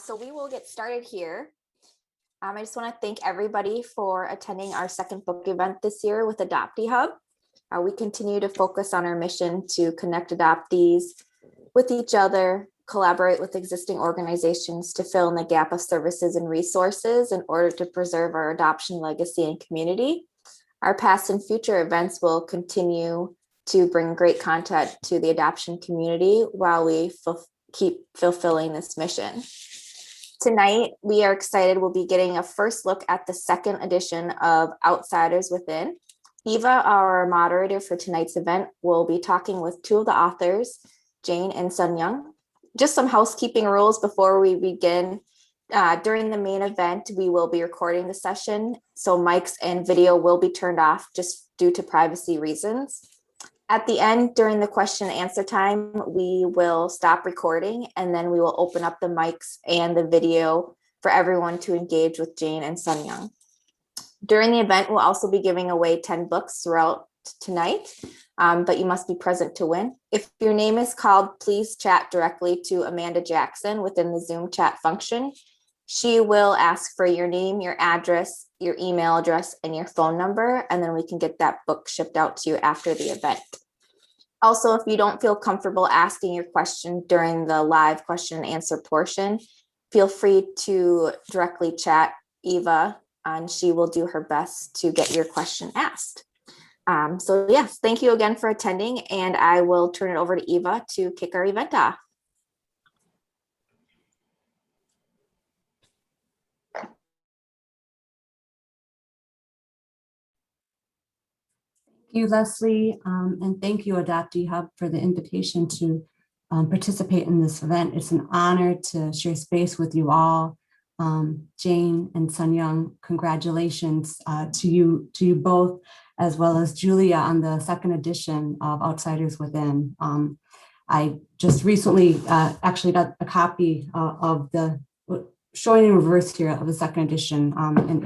So we will get started here. I just want to thank everybody for attending our second book event this year with Adoptee Hub. We continue to focus on our mission to connect adoptees with each other, collaborate with existing organizations to fill in the gap of services and resources in order to preserve our adoption legacy and community. Our past and future events will continue to bring great content to the adoption community while we keep fulfilling this mission. Tonight, we are excited. We'll be getting a first look at the second edition of Outsiders Within. Eva, our moderator for tonight's event, will be talking with two of the authors, Jane and Sun Young. Just some housekeeping rules before we begin. During the main event, we will be recording the session, so mics and video will be turned off just due to privacy reasons. At the end, during the question and answer time, we will stop recording and then we will open up the mics and the video for everyone to engage with Jane and Sun Young. During the event, we'll also be giving away 10 books throughout tonight, but you must be present to win. If your name is called, please chat directly to Amanda Jackson within the Zoom chat function. She will ask for your name, your address, your email address, and your phone number, and then we can get that book shipped out to you after the event. Also, if you don't feel comfortable asking your question during the live question and answer portion, feel free to directly chat Eva, and she will do her best to get your question asked. So yes, thank you again for attending, and I will turn it over to Eva to kick our event off. Thank you, Leslie, and thank you, Adoptee Hub, for the invitation to participate in this event. It's an honor to share space with you all. Jane and Sun Young, congratulations to you both, as well as Julia on the second edition of Outsiders Within. I just recently actually got a copy of the showing in reverse here of the second edition, and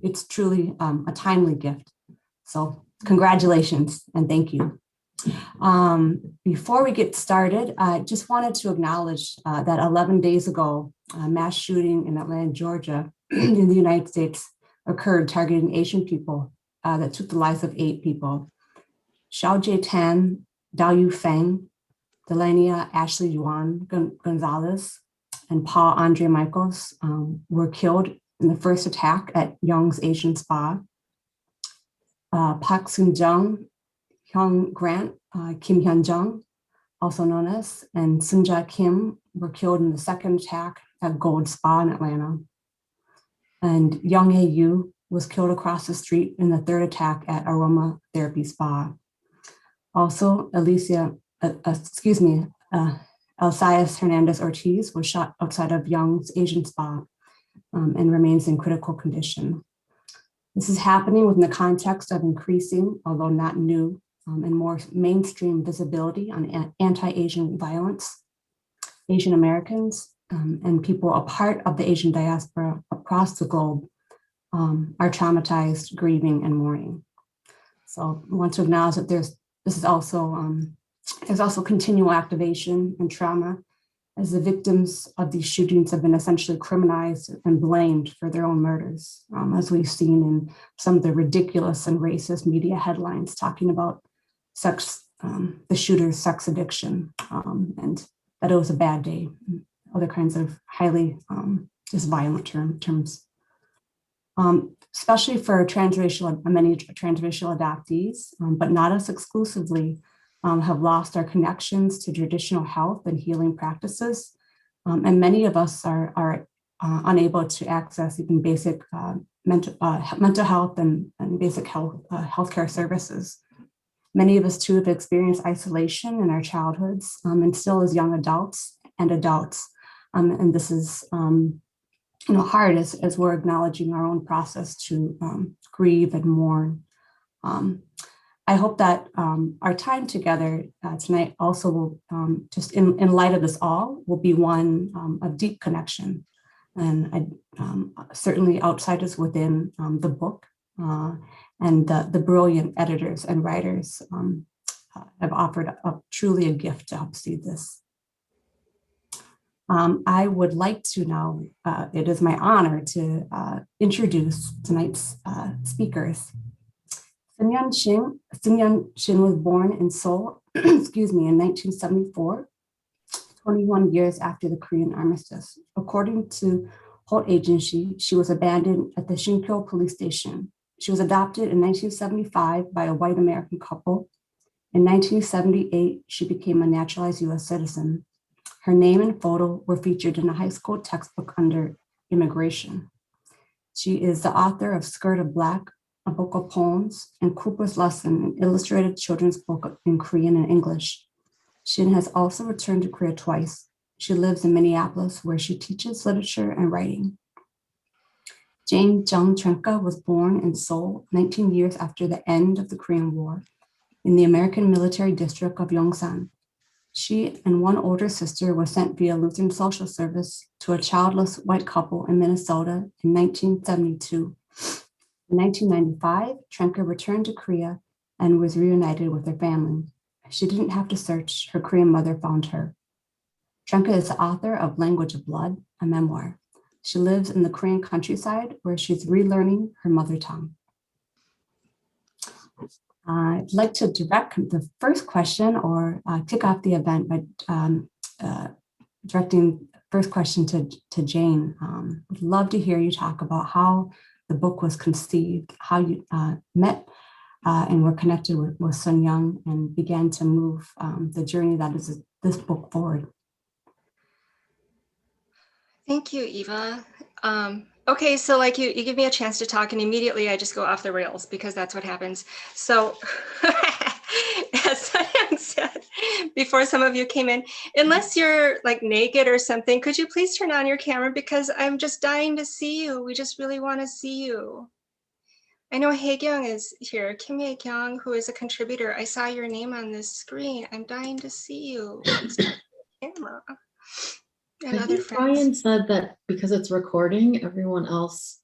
it's truly a timely gift. So congratulations and thank you. Before we get started, I just wanted to acknowledge that 11 days ago, a mass shooting in Atlanta, Georgia, in the United States occurred targeting Asian people that took the lives of 8 people. Xiao Jie Tan, Dao Yu Feng, Delania Ashley Yuan Gonzalez, and Paul Andre Michaels were killed in the first attack at Young's Asian Spa. Park Soon Jung, Hyung Grant, Kim Hyun Jung, also known as, and Sunja Kim were killed in the second attack at Gold Spa in Atlanta. And Young Hae Yu was killed across the street in the third attack at Aroma Therapy Spa. Also, Alcias Hernandez Ortiz was shot outside of Young's Asian Spa and remains in critical condition. This is happening within the context of increasing, although not new, and more mainstream visibility on anti-Asian violence. Asian Americans and people a part of the Asian diaspora across the globe are traumatized, grieving, and mourning. So I want to acknowledge that there's also continual activation and trauma, as the victims of these shootings have been essentially criminalized and blamed for their own murders, as we've seen in some of the ridiculous and racist media headlines talking about the shooter's sex addiction, and that it was a bad day, other kinds of highly just violent terms. Especially for many transracial adoptees, but not us exclusively, have lost our connections to traditional health and healing practices. And many of us are unable to access even basic mental health and basic healthcare services. Many of us too have experienced isolation in our childhoods and still as young adults and adults. And this is hard as we're acknowledging our own process to grieve and mourn. I hope that our time together tonight also will, just in light of this all, will be one of deep connection. And certainly Outsiders Within the book and the brilliant editors and writers have offered up truly a gift to help see this. I would like to now, it is my honor to introduce tonight's speakers. Sun Shin was born in Seoul, excuse me, in 1974, 21 years after the Korean armistice. According to Holt Agency, she was abandoned at the Shinkyo police station. She was adopted in 1975 by a white American couple. In 1978, she became a naturalized US citizen. Her name and photo were featured in a high school textbook under immigration. She is the author of Skirt of Black, a book of poems, and Cooper's Lesson, an illustrated children's book in Korean and English. Shin has also returned to Korea twice. She lives in Minneapolis, where she teaches literature and writing. Jane Jung Trenka was born in Seoul 19 years after the end of the Korean War in the American military district of Yongsan. She and one older sister were sent via Lutheran Social Service to a childless white couple in Minnesota in 1972. In 1995, Trenka returned to Korea and was reunited with her family. She didn't have to search. Her Korean mother found her. Trenka is the author of Language of Blood, a memoir. She lives in the Korean countryside where she's relearning her mother tongue. I'd like to direct the first question or kick off the event by directing first question to Jane. Would love to hear you talk about how the book was conceived, how you met and were connected with Sun Young and began to move the journey that is this book forward. Thank you, Eva. Okay, so like you give me a chance to talk and immediately I just go off the rails because that's what happens. So as Sun Young said before some of you came in, unless you're like naked or something, could you please turn on your camera because I'm just dying to see you. We just really want to see you. I know Hae-kyung is here, Kim Hae-kyung, who is a contributor. I saw your name on this screen. I'm dying to see you. Please turn on your camera. And I other think friends. Brian said that because it's recording, everyone else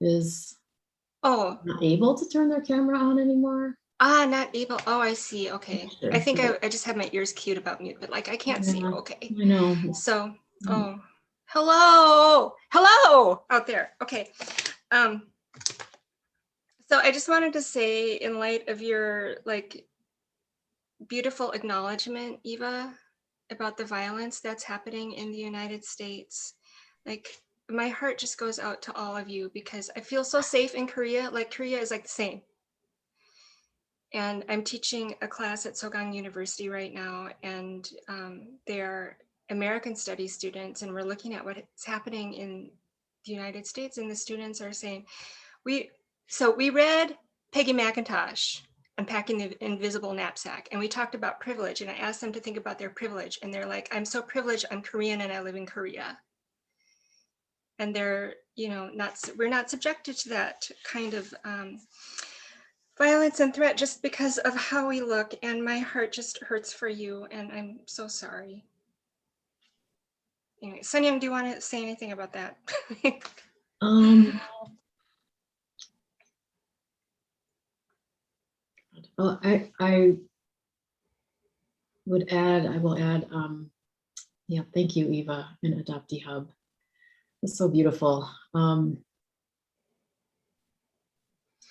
is not able to turn their camera on anymore. Not able. Oh, I see. Okay. Sure. I think I just have my ears cued about mute, but like I can't see you. Okay. I know. So, hello out there. Okay. So I just wanted to say, in light of your like beautiful acknowledgement, Eva, about the violence that's happening in the United States, like my heart just goes out to all of you because I feel so safe in Korea. Like Korea is like the same. And I'm teaching a class at Sogang University right now, and they're American Studies students, and we're looking at what's happening in the United States, and the students are saying, we read Peggy McIntosh, Unpacking the Invisible Knapsack, and we talked about privilege, and I asked them to think about their privilege, and they're like, I'm so privileged, I'm Korean and I live in Korea. And they're, you know, we're not subjected to that kind of violence and threat just because of how we look, and my heart just hurts for you, and I'm so sorry. Anyway, Sun Young, do you want to say anything about that? Well, I will add, yeah, thank you, Eva, and Adoptee Hub. It's so beautiful.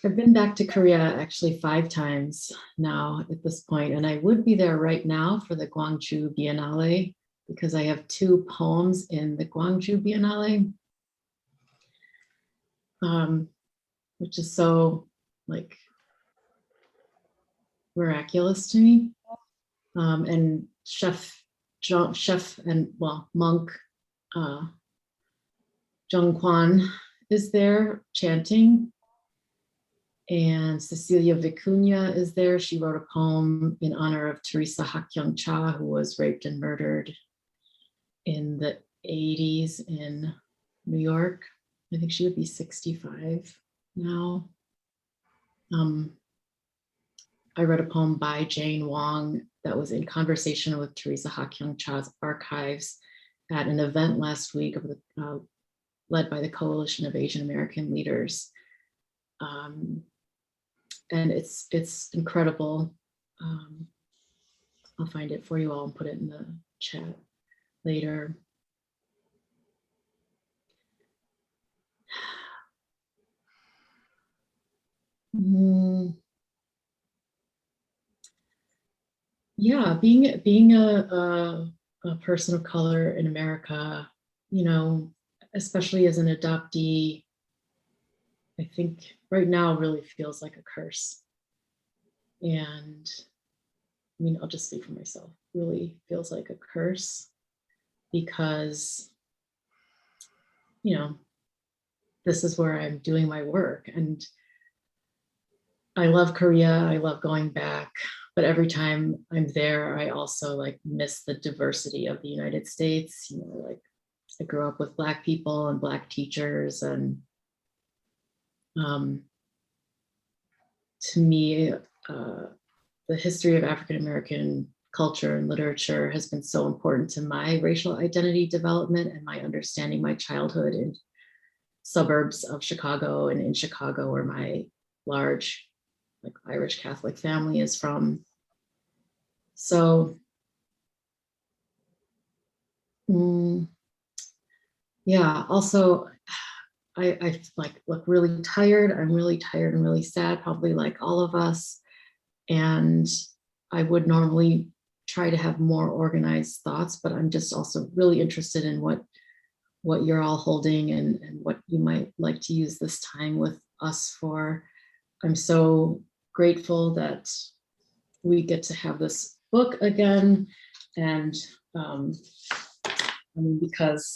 I've been back to Korea actually 5 times now at this point, and I would be there right now for the Gwangju Biennale because I have 2 poems in the Gwangju Biennale, which is so like miraculous to me. And monk Jung Kwan is there chanting. And Cecilia Vicuña is there. She wrote a poem in honor of Teresa Hak-young Cha, who was raped and murdered in the 80s in New York. I think she would be 65 now. I read a poem by Jane Wong that was in conversation with Teresa Hak-young Cha's archives at an event last week of the, led by the Coalition of Asian American Leaders. And it's incredible. I'll find it for you all and put it in the chat. later. Yeah, being a person of color in America, you know, especially as an adoptee, I think right now really feels like a curse. And I mean, I'll just speak for myself, really feels like a curse because, you know, this is where I'm doing my work. And I love Korea, I love going back, but every time I'm there, I also like miss the diversity of the United States. You know, like I grew up with Black people and Black teachers, and to me, the history of African American culture and literature has been so important to my racial identity development and my understanding my childhood in suburbs of Chicago and in Chicago, where my large like Irish Catholic family is from. So yeah, also I like look really tired. I'm really tired and really sad, probably like all of us. And I would normally try to have more organized thoughts, but I'm just also really interested in what you're all holding and what you might like to use this time with us for. I'm so grateful that we get to have this book again. And I mean, because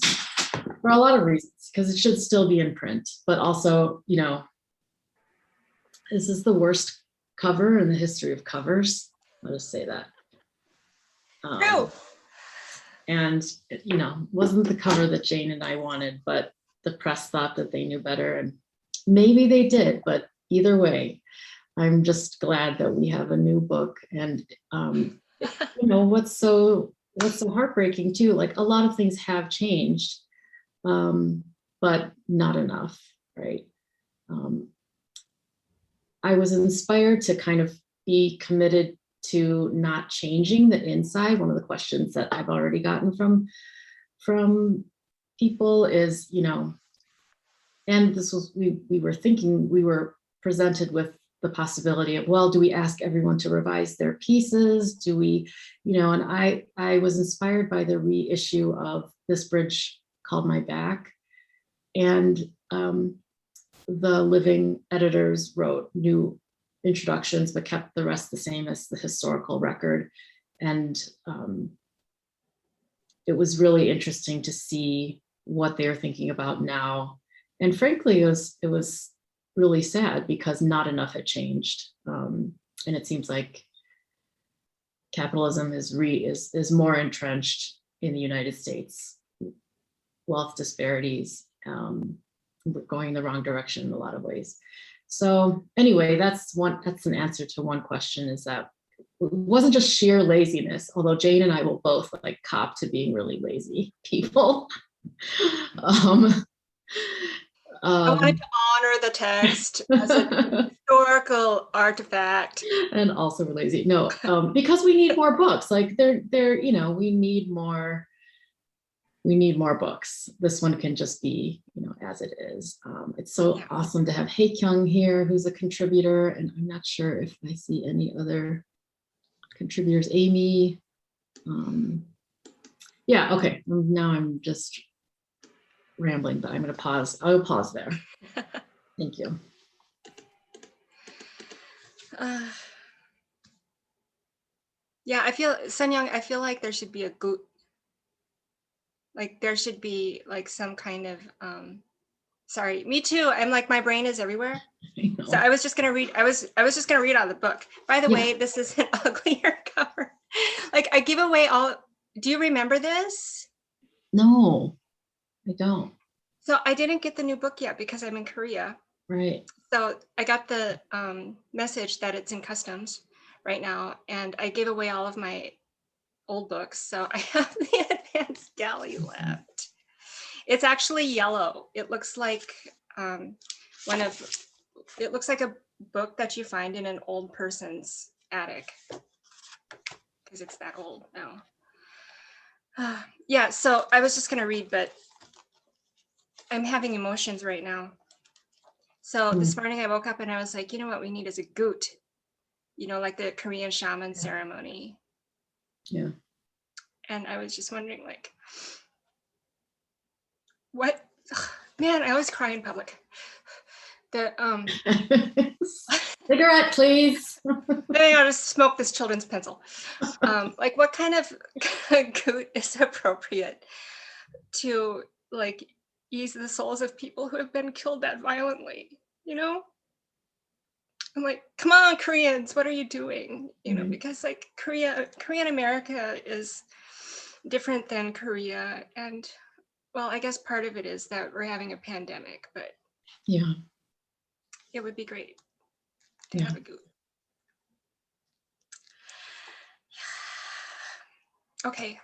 for a lot of reasons, because it should still be in print, but also, you know, this is the worst cover in the history of covers. I'll just say that. True. And, you know, wasn't the cover that Jane and I wanted, but the press thought that they knew better, and maybe they did, but either way, I'm just glad that we have a new book. And, you know, what's so heartbreaking too, like a lot of things have changed, but not enough, right? I was inspired to kind of be committed to not changing the inside. One of the questions that I've already gotten from people is, you know, and this was, we were presented with the possibility of, well, do we ask everyone to revise their pieces? Do we, you know, and I was inspired by the reissue of This Bridge Called My Back. And the living editors wrote new introductions, but kept the rest the same as the historical record. And it was really interesting to see what they're thinking about now. And frankly, it was really sad because not enough had changed. And it seems like capitalism is more entrenched in the United States. Wealth disparities, we're going the wrong direction in a lot of ways. So anyway, that's an answer to one question, is that it wasn't just sheer laziness, although Jane and I will both like cop to being really lazy people. I wanted to honor the text as a historical artifact. And also we're lazy. No, because we need more books. Like they're, you know, we need more books. This one can just be, you know, as it is. It's so awesome to have Hae Kyung here, who's a contributor, and I'm not sure if I see any other contributors. Amy. Yeah, okay. Now I'm just rambling, but I'm going to pause. I will pause there. Thank you. Yeah, I feel, Sun Young, I feel like there should be there should be like some kind of, sorry, me too. I'm like, my brain is everywhere. So I was just going to read, I was just going to read out of the book. By the way, this is an uglier cover. Like I give away all, do you remember this? No, I don't. So I didn't get the new book yet because I'm in Korea. Right. So I got the message that it's in customs right now, and I gave away all of my old books. So I have the Advanced Galley left. It's actually yellow. It looks like it looks like a book that you find in an old person's attic because it's that old now. Yeah, so I was just gonna read, but I'm having emotions right now. So this morning I woke up and I was like, you know what we need is a goot, like the Korean shaman ceremony. Yeah. And I was just wondering, like, what? Man, I always cry in public. Cigarette, please. Maybe I'll just smoke this children's pencil. Like, what kind of goot is appropriate to, like, ease the souls of people who have been killed that violently, I'm like, come on, Koreans, what are you doing? Because like Korean America is different than Korea. And well, I guess part of it is that we're having a pandemic, but Yeah. it would be great to have a goot. Okay.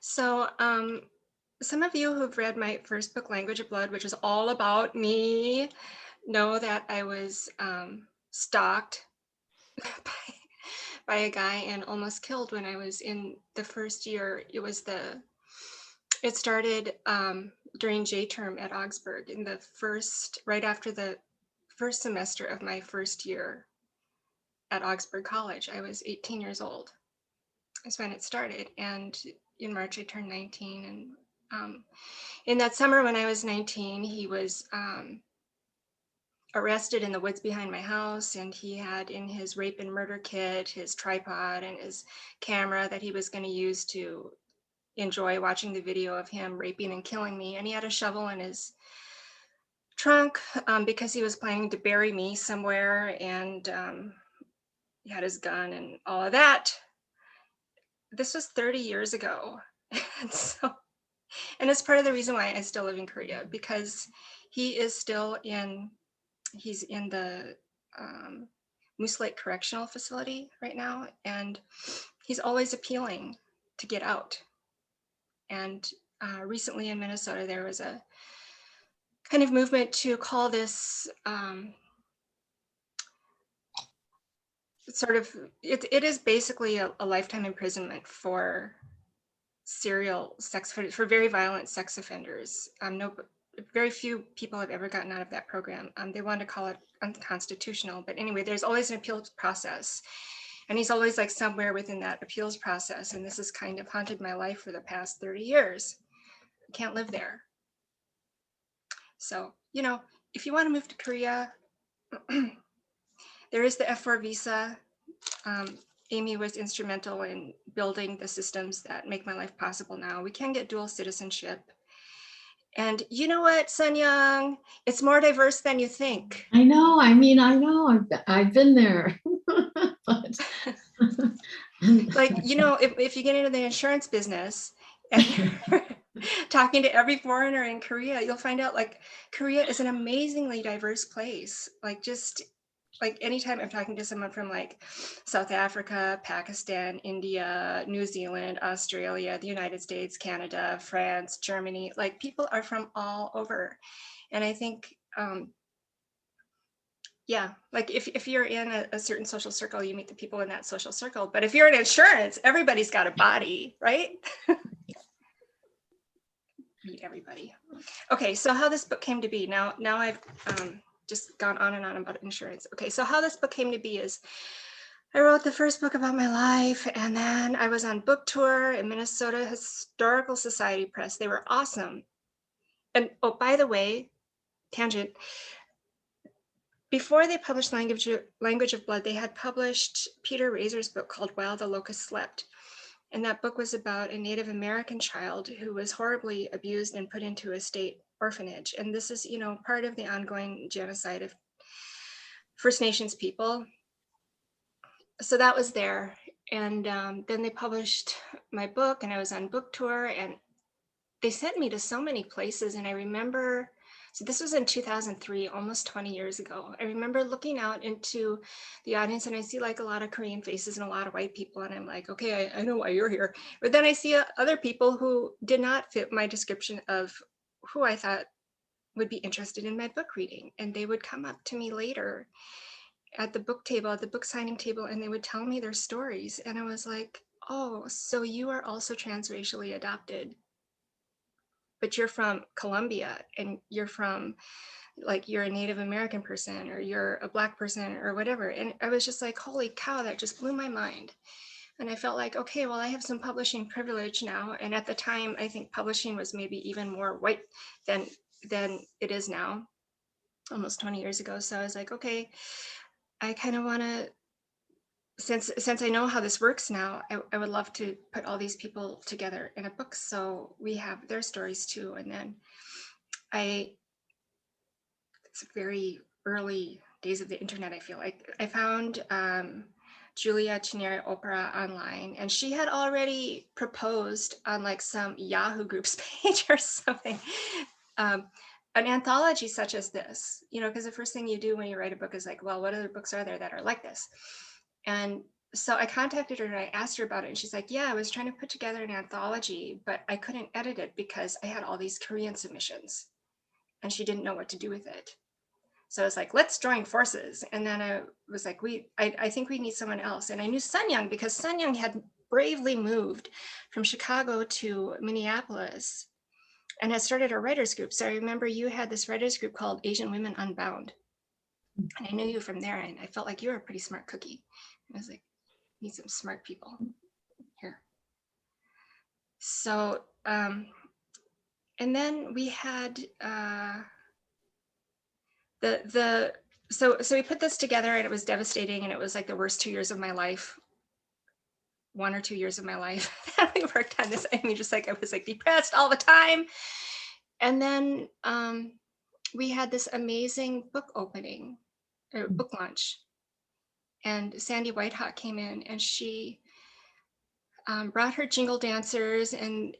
So some of you who've read my first book, Language of Blood, which is all about me, know that I was stalked by a guy and almost killed when I was in the first year. It started during J term at Augsburg right after the first semester of my first year at Augsburg College. I was 18 years old. That's when it started. And in March, I turned 19. And in that summer when I was 19, he was arrested in the woods behind my house, and he had in his rape and murder kit his tripod and his camera that he was going to use to enjoy watching the video of him raping and killing me. And he had a shovel in his trunk because he was planning to bury me somewhere, and he had his gun and all of that. This was 30 years ago. And it's part of the reason why I still live in Korea, because he's in the Moose Lake Correctional Facility right now, and he's always appealing to get out. And recently in Minnesota, there was a kind of movement to call this it is basically a lifetime imprisonment for serial sex offenders, for very violent sex offenders. Very few people have ever gotten out of that program. They want to call it unconstitutional, but anyway, there's always an appeals process, and he's always like somewhere within that appeals process. And this has kind of haunted my life for the past 30 years. I can't live there. So, if you want to move to Korea, there is the F4 visa. Amy was instrumental in building the systems that make my life possible now. We can get dual citizenship. And you know what, Sun Young? It's more diverse than you think. I know. I know. I've been there. But like, if you get into the insurance business and you're talking to every foreigner in Korea, you'll find out like Korea is an amazingly diverse place. Like anytime I'm talking to someone from like South Africa, Pakistan, India, New Zealand, Australia, the United States, Canada, France, Germany, like people are from all over. And I think, like if you're in a certain social circle, you meet the people in that social circle. But if you're in insurance, everybody's got a body, right? Meet everybody. Okay, so how this book came to be. Now I've just gone on and on about insurance. Okay, so how this book came to be is I wrote the first book about my life, and then I was on book tour in Minnesota Historical Society Press. They were awesome. And oh, by the way, tangent, before they published Language of Blood, they had published Peter Razor's book called While the Locust Slept. And that book was about a Native American child who was horribly abused and put into a state orphanage. And this is, part of the ongoing genocide of First Nations people. So that was there. And then they published my book, and I was on book tour, and they sent me to so many places. And I remember, so this was in 2003, almost 20 years ago. I remember looking out into the audience, and I see like a lot of Korean faces and a lot of white people. And I'm like, okay, I know why you're here. But then I see other people who did not fit my description of who I thought would be interested in my book reading. And they would come up to me later at the book table, at the book signing table, and they would tell me their stories. And I was like, oh, so you are also transracially adopted, but you're from Colombia and you're from, like, you're a Native American person or you're a Black person or whatever. And I was just like, holy cow, that just blew my mind. And I felt like, okay, well, I have some publishing privilege now. And at the time, I think publishing was maybe even more white than it is now, almost 20 years ago. So I was like, okay, I kind of want to, since I know how this works now, I would love to put all these people together in a book so we have their stories too. And then it's very early days of the internet, I feel like. I found Julia Chinere Opera online, and she had already proposed on like some Yahoo Groups page or something, an anthology such as this, you know, because the first thing you do when you write a book is like, well, what other books are there that are like this? And so I contacted her and I asked her about it, and she's like, yeah, I was trying to put together an anthology, but I couldn't edit it because I had all these Korean submissions, and she didn't know what to do with it. So I was like, let's join forces. And then I was like, I think we need someone else. And I knew Sun Young because Sun Young had bravely moved from Chicago to Minneapolis and had started a writers group. So I remember you had this writers group called Asian Women Unbound. And I knew you from there. And I felt like you were a pretty smart cookie. I was like, need some smart people here. So, and then we had so we put this together, and it was devastating, and it was like the worst 2 years of my life, 1 or 2 years of my life that we worked on this. I mean, just like I was like depressed all the time. And then we had this amazing book opening, or book launch, and Sandy Whitehawk came in, and she brought her jingle dancers, and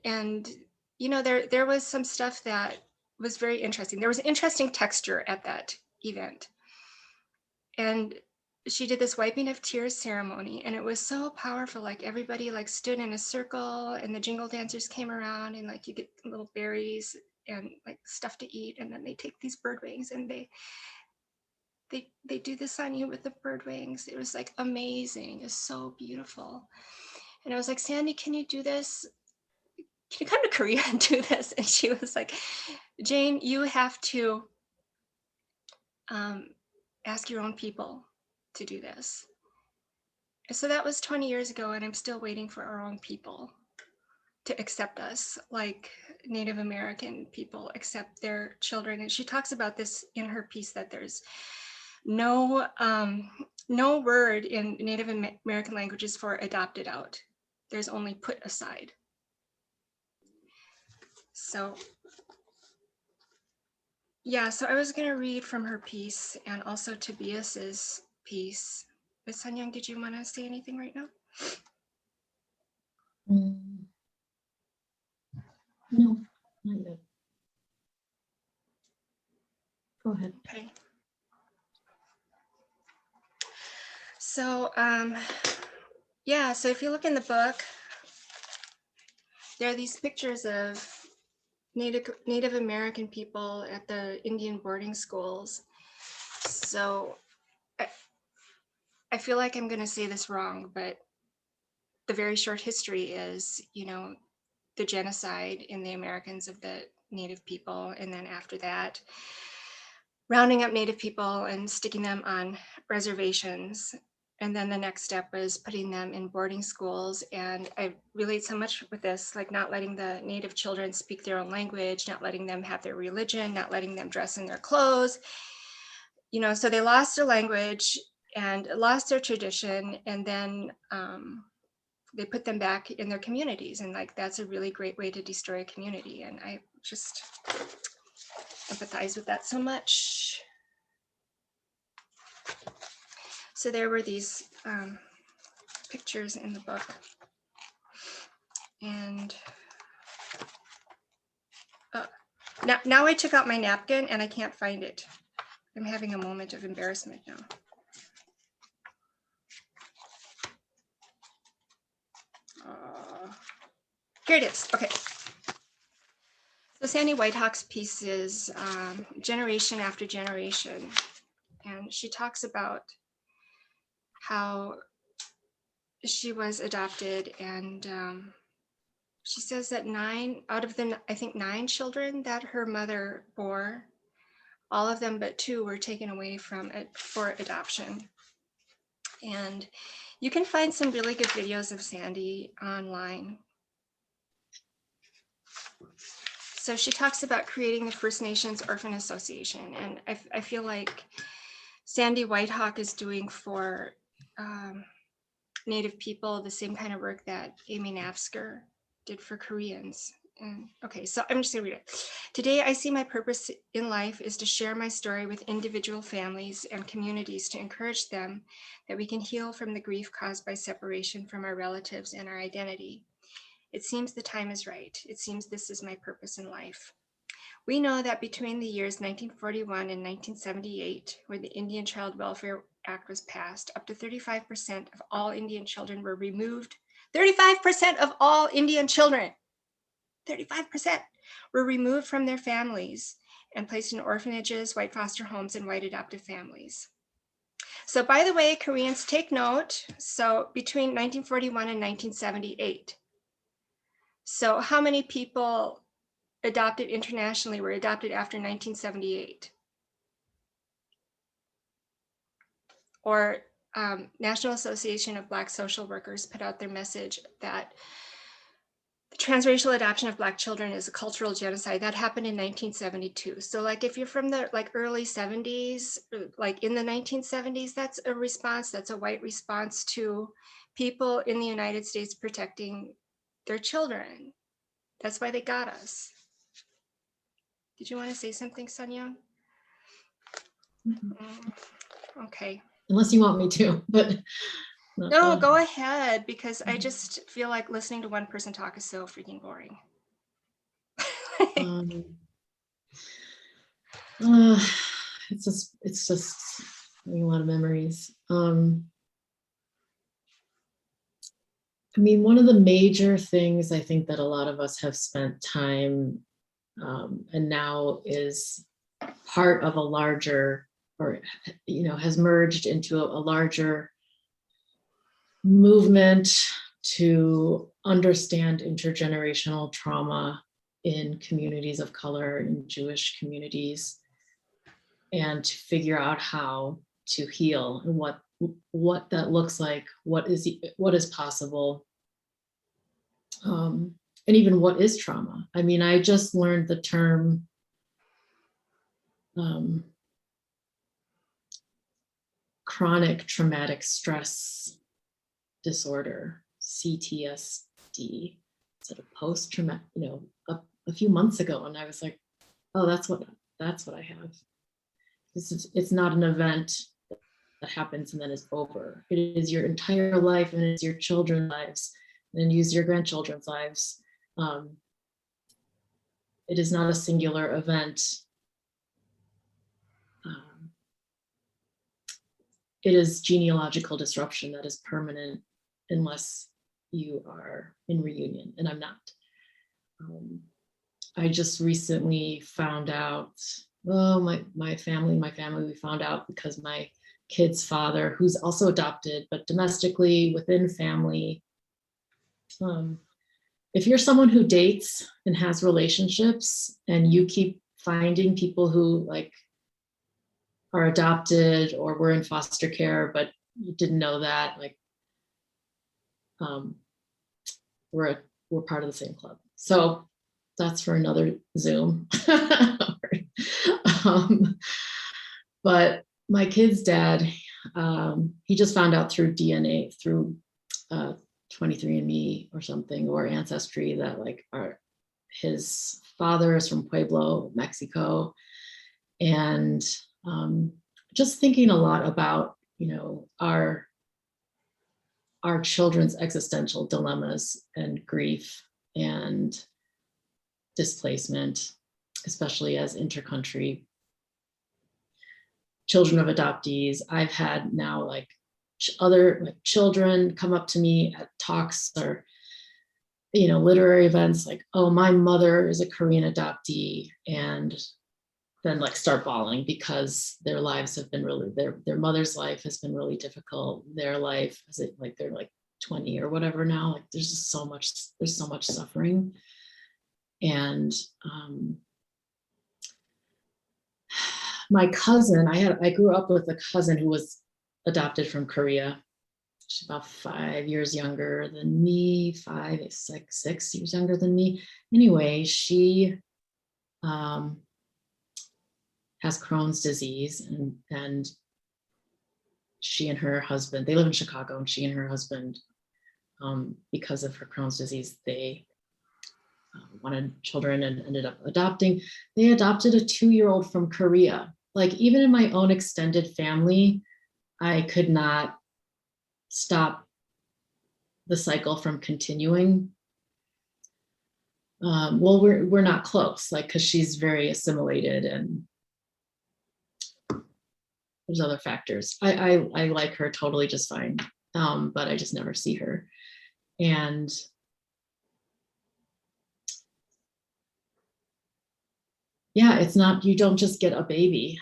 you know, there was some stuff that was very interesting. There was interesting texture at that event. And she did this wiping of tears ceremony, and it was so powerful. Like everybody like stood in a circle, and the jingle dancers came around, and like you get little berries and like stuff to eat, and then they take these bird wings and they do this on you with the bird wings. It was like amazing. It's so beautiful. And I was like, Sandy, can you do this? Can you come to Korea and do this? And she was like, Jane, you have to ask your own people to do this. So that was 20 years ago, and I'm still waiting for our own people to accept us, like Native American people accept their children. And she talks about this in her piece, that there's no word in Native American languages for adopted out. There's only put aside. So yeah, so I was gonna read from her piece and also Tobias's piece. But Sun Young, did you want to say anything right now? No, not yet. Go ahead. Okay. So yeah, so if you look in the book, there are these pictures of Native American people at the Indian boarding schools. So I feel like I'm going to say this wrong, but the very short history is, you know, the genocide in the Americans of the Native people. And then after that, rounding up Native people and sticking them on reservations. And then the next step was putting them in boarding schools. And I relate so much with this, like not letting the Native children speak their own language, not letting them have their religion, not letting them dress in their clothes. You know, so they lost their language and lost their tradition. And then they put them back in their communities. And like, that's a really great way to destroy a community. And I just empathize with that so much. So there were these pictures in the book. And now I took out my napkin and I can't find it. I'm having a moment of embarrassment now. Here it is. Okay. So Sandy Whitehawk's piece is generation after generation. And she talks about how she was adopted, and she says that 9 out of the, I think 9 children that her mother bore, all of them but 2 were taken away from it for adoption. And you can find some really good videos of Sandy online. So she talks about creating the First Nations Orphan Association. And I feel like Sandy Whitehawk is doing for Native people the same kind of work that Amy Napsker did for Koreans. And okay, so I'm just gonna read it. Today, I see my purpose in life is to share my story with individual families and communities to encourage them that we can heal from the grief caused by separation from our relatives and our identity. It seems the time is right. It seems this is my purpose in life. We know that between the years 1941 and 1978, where the Indian Child Welfare Act was passed, up to 35% of all Indian children were removed. 35% of all Indian children, 35% were removed from their families and placed in orphanages, white foster homes, and white adoptive families. So by the way, Koreans, take note. So between 1941 and 1978. So how many people adopted internationally were adopted after 1978? Or National Association of Black Social Workers put out their message that the transracial adoption of Black children is a cultural genocide. That happened in 1972. So like if you're from the early 70s, like in the 1970s, that's a response, that's a white response to people in the United States protecting their children. That's why they got us. Did you want to say something, Sun Young? Okay. Unless you want me to, but. No, go ahead, because I just feel like listening to one person talk is so freaking boring. It's just a lot of memories. I mean, one of the major things I think that a lot of us have spent time and now is part of a larger, or has merged into a larger movement to understand intergenerational trauma in communities of color, in Jewish communities, and to figure out how to heal and what that looks like, what is possible, and even what is trauma. I mean, I just learned the term chronic traumatic stress disorder, CTSD, sort of post-traumatic, a few months ago, and I was like, oh, that's what I have. It's not an event that happens and then it's over. It is your entire life, and it's your children's lives, and use your grandchildren's lives. It is not a singular event. It is genealogical disruption that is permanent unless you are in reunion, and I'm not. I just recently found out, my family, we found out because my kid's father, who's also adopted, but domestically within family, if you're someone who dates and has relationships and you keep finding people who are adopted or were in foster care, but you didn't know that, we're part of the same club. So that's for another Zoom. But my kid's dad, he just found out through DNA, through 23andMe or something, or Ancestry, that his father is from Pueblo, Mexico. And just thinking a lot about, our children's existential dilemmas and grief and displacement, especially as intercountry children of adoptees. I've had now other children come up to me at talks or literary events oh, my mother is a Korean adoptee, and then start bawling because their lives have been really, their mother's life has been really difficult. Their life is they're 20 or whatever now. Like there's just there's so much suffering. And my cousin, I grew up with a cousin who was adopted from Korea. She's about 5 years younger than me, 6 years younger than me. Anyway, she has Crohn's disease, and she and her husband, they live in Chicago, and she and her husband, because of her Crohn's disease, they wanted children and ended up adopting. They adopted a 2-year-old from Korea. Like even in my own extended family, I could not stop the cycle from continuing. Well, we're not close, like, because she's very assimilated, and there's other factors. I like her totally just fine, but I just never see her. And yeah, it's not, you don't just get a baby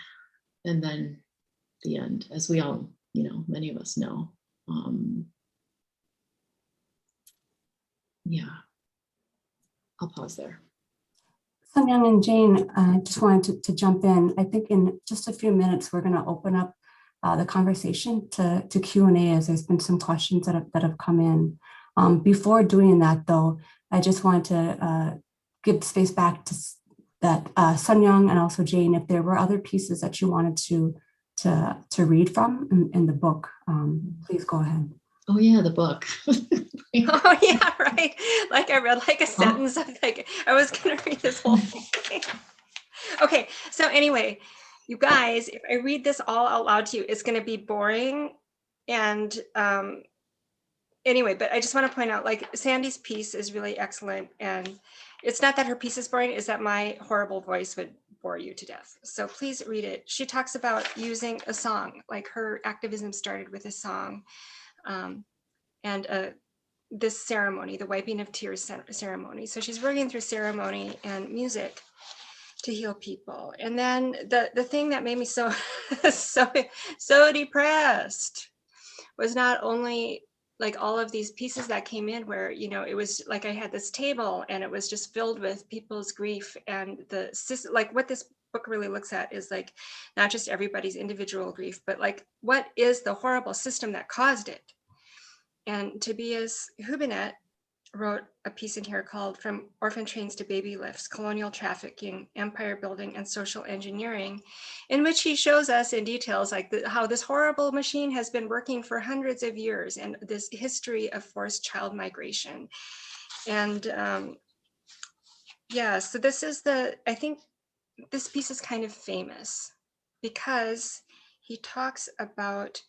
and then the end, as we all, many of us know. Yeah, I'll pause there. Sun Young and Jane, I just wanted to jump in. I think in just a few minutes, we're going to open up the conversation to Q&A, as there's been some questions that have come in. Before doing that, though, I just wanted to give space back to that Sun Young and also Jane, if there were other pieces that you wanted to read from in the book, please go ahead. Oh yeah, the book. Oh yeah, right. Like I read like a sentence of like I was gonna read this whole thing. Okay, so anyway, you guys, if I read this all out loud to you, it's gonna be boring. And anyway, but I just want to point out, like, Sandy's piece is really excellent, and it's not that her piece is boring, it's that my horrible voice would bore you to death. So please read it. She talks about using a song, like her activism started with a song. And this ceremony, the wiping of tears ceremony. So she's working through ceremony and music to heal people. And then the thing that made me so so depressed was not only like all of these pieces that came in where, it was like I had this table and it was just filled with people's grief, and like what this book really looks at is like not just everybody's individual grief, but like what is the horrible system that caused it. And Tobias Hubinet wrote a piece in here called From Orphan Trains to Baby Lifts, Colonial Trafficking, Empire Building, and Social Engineering, in which he shows us in details like how this horrible machine has been working for hundreds of years, and this history of forced child migration. And yeah, so I think this piece is kind of famous because he talks about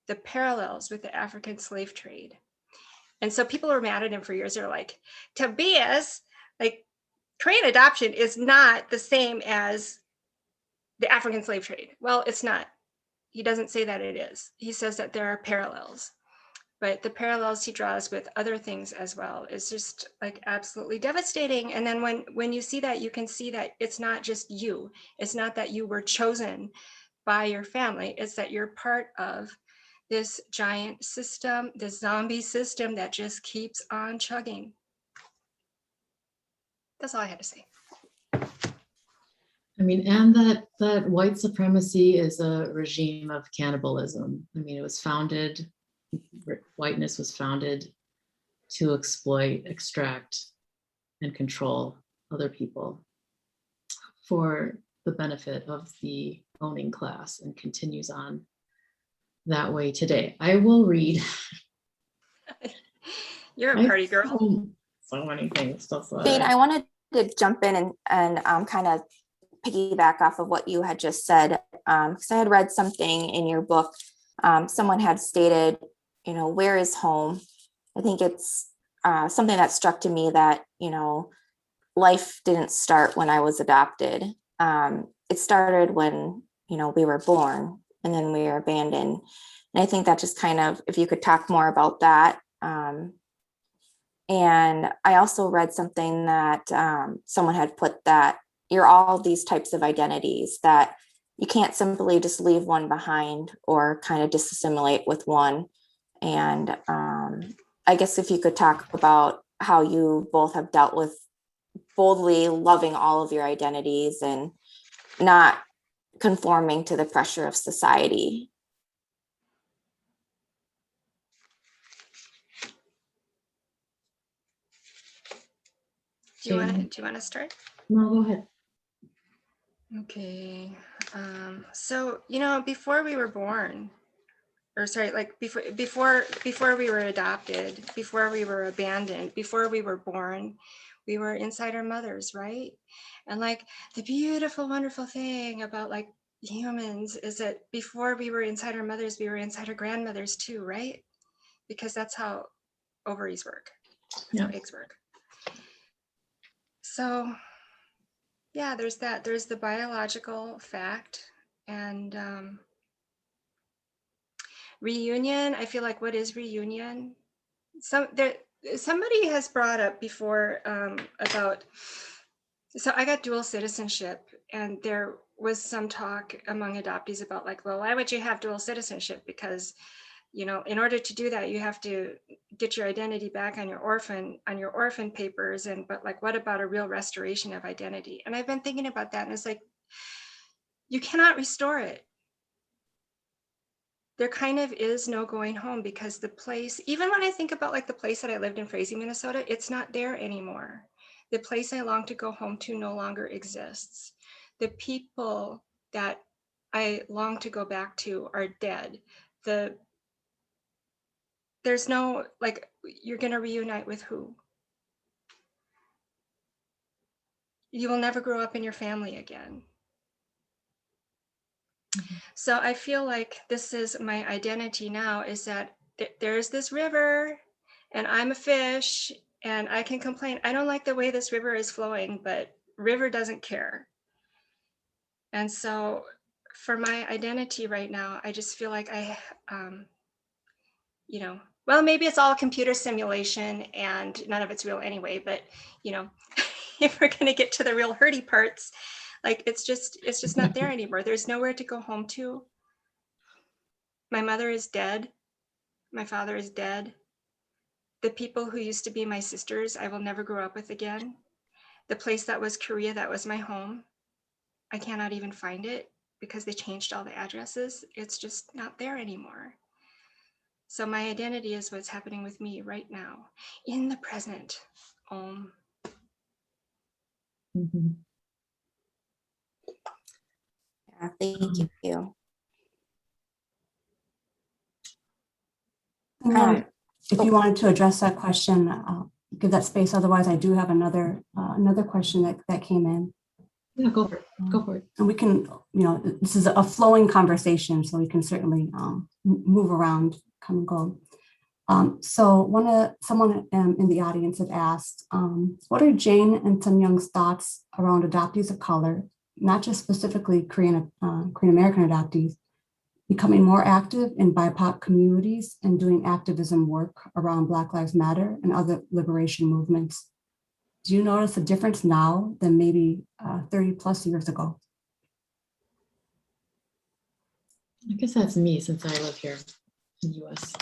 the parallels with the African slave trade. And so people were mad at him for years. They're like, Tobias, like crane adoption is not the same as the African slave trade. Well, it's not. He doesn't say that it is. He says that there are parallels, but the parallels he draws with other things as well is just like absolutely devastating. And then when you see that, you can see that it's not just you. It's not that you were chosen by your family. It's that you're part of this giant system, this zombie system that just keeps on chugging. That's all I had to say. I mean, and that white supremacy is a regime of cannibalism. I mean, whiteness was founded to exploit, extract, and control other people for the benefit of the owning class, and continues on that way today. I will read. You're a party girl. So many things. Jane, I wanted to jump in and kind of piggyback off of what you had just said, because I had read something in your book. Someone had stated, where is home? I think it's something that struck to me that, life didn't start when I was adopted. It started when, we were born, and then we were abandoned. And I think that just kind of, if you could talk more about that. And I also read something that someone had put that you're all these types of identities, that you can't simply just leave one behind or kind of disassimilate with one. And I guess if you could talk about how you both have dealt with boldly loving all of your identities and not conforming to the pressure of society. Do you want to start? No, go ahead. Okay. So, before we were born, or sorry, like before we were adopted, before we were abandoned, before we were born, we were inside our mothers, right? And like the beautiful, wonderful thing about like humans is that before we were inside our mothers, we were inside our grandmothers too, right? Because that's how ovaries work. That's how eggs work. So yeah, there's that. There's the biological fact. And reunion, I feel like, what is reunion? Somebody has brought up before about, so I got dual citizenship, and there was some talk among adoptees about like, well, why would you have dual citizenship? Because, in order to do that, you have to get your identity back on your orphan papers. But like, what about a real restoration of identity? And I've been thinking about that, and it's like, you cannot restore it. There kind of is no going home, because the place, even when I think about like the place that I lived in, Frazee, Minnesota, it's not there anymore. The place I long to go home to no longer exists. The people that I long to go back to are dead. There's no, like, you're going to reunite with who? You will never grow up in your family again. So I feel like this is my identity now, is that there's this river and I'm a fish and I can complain. I don't like the way this river is flowing, but river doesn't care. And so for my identity right now, I just feel like well, maybe it's all computer simulation and none of it's real anyway, but if we're going to get to the real hurty parts, like it's just not there anymore. There's nowhere to go home to. My mother is dead. My father is dead. The people who used to be my sisters, I will never grow up with again. The place that was Korea, that was my home, I cannot even find it because they changed all the addresses. It's just not there anymore. So my identity is what's happening with me right now, in the present. Mhm. Yeah, thank you. If you wanted to address that question, give that space. Otherwise, I do have another question that came in. Yeah, go for it. Go for it. And we can, this is a flowing conversation, so we can certainly move around, come and go. So someone in the audience had asked, what are Jane and Sun Young's thoughts around adoptees of color, not just specifically Korean American adoptees, becoming more active in BIPOC communities and doing activism work around Black Lives Matter and other liberation movements? Do you notice a difference now than maybe 30 plus years ago? I guess that's me, since I live here in the US.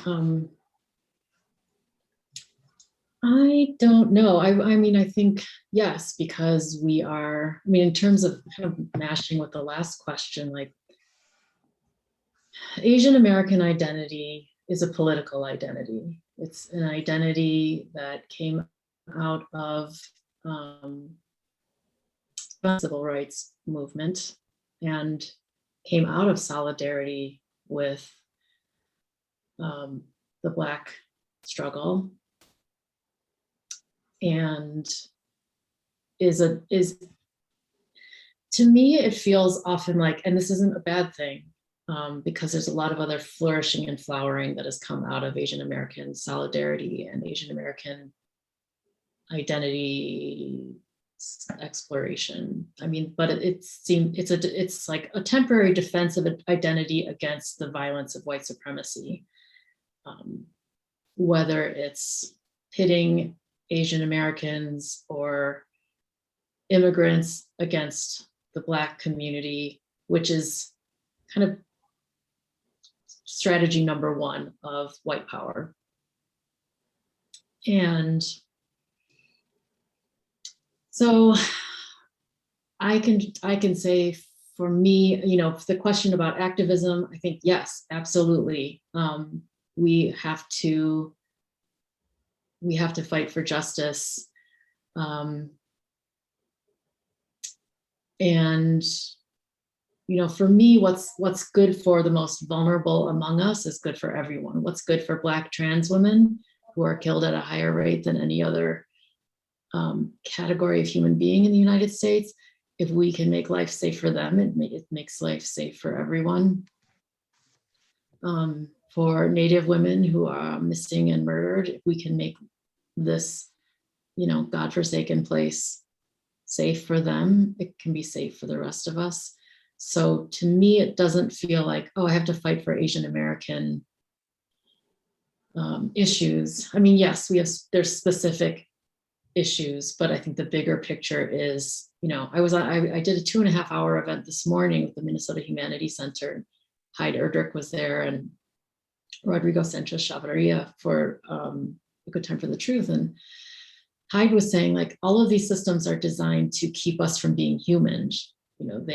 I don't know. I mean, I think yes, because we are, in terms of kind of mashing with the last question, like Asian American identity is a political identity. It's an identity that came out of the civil rights movement and came out of solidarity with the Black struggle, and is to me, it feels often like, and this isn't a bad thing, because there's a lot of other flourishing and flowering that has come out of Asian American solidarity and Asian American identity exploration. But it's like a temporary defensive identity against the violence of white supremacy, whether it's pitting Asian Americans or immigrants against the Black community, which is kind of strategy number one of white power. And so I can say for me, you know, the question about activism, I think, yes, absolutely. We have to fight for justice. And, you know, for me, what's good for the most vulnerable among us is good for everyone. What's good for Black trans women who are killed at a higher rate than any other category of human being in the United States. If we can make life safe for them, it makes life safe for everyone. For Native women who are missing and murdered, if we can make this, you know, godforsaken place safe for them, it can be safe for the rest of us. So to me, it doesn't feel like, oh, I have to fight for Asian American issues. I mean, yes, there's specific issues, but I think the bigger picture is, you know, I did a 2.5 hour event this morning with the Minnesota Humanities Center. Hyde Erdrich was there and Rodrigo Sanchez Chavarria for A Good Time for the Truth. And Hyde was saying, like, all of these systems are designed to keep us from being human. You know,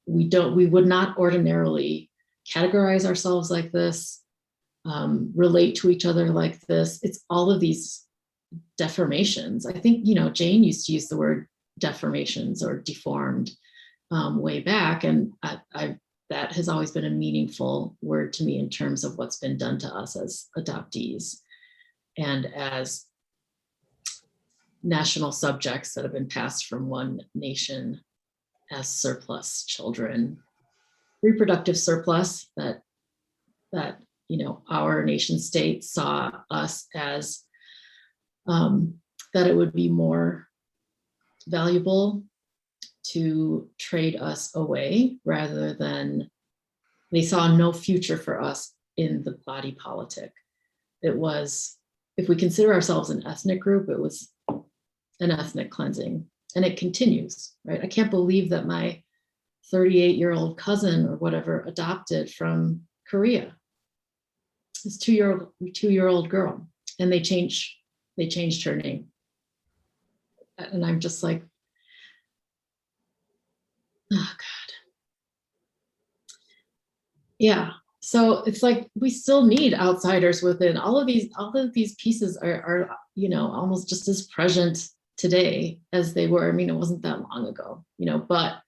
we would not ordinarily categorize ourselves like this, relate to each other like this. It's all of these deformations. I think, you know, Jane used to use the word deformations or deformed way back. And that has always been a meaningful word to me in terms of what's been done to us as adoptees and as national subjects that have been passed from one nation as surplus children, reproductive surplus that you know, our nation state saw us as that it would be more valuable to trade us away rather than they saw no future for us in the body politic. It was, if we consider ourselves an ethnic group, it was an ethnic cleansing, and it continues, right? I can't believe that my 38-year-old cousin or whatever adopted from Korea. This 2-year-old girl, and they changed her name. And I'm just like, oh God. Yeah. So it's like we still need outsiders within all of these pieces are, you know, almost just as present today as they were. I mean, it wasn't that long ago, you know, but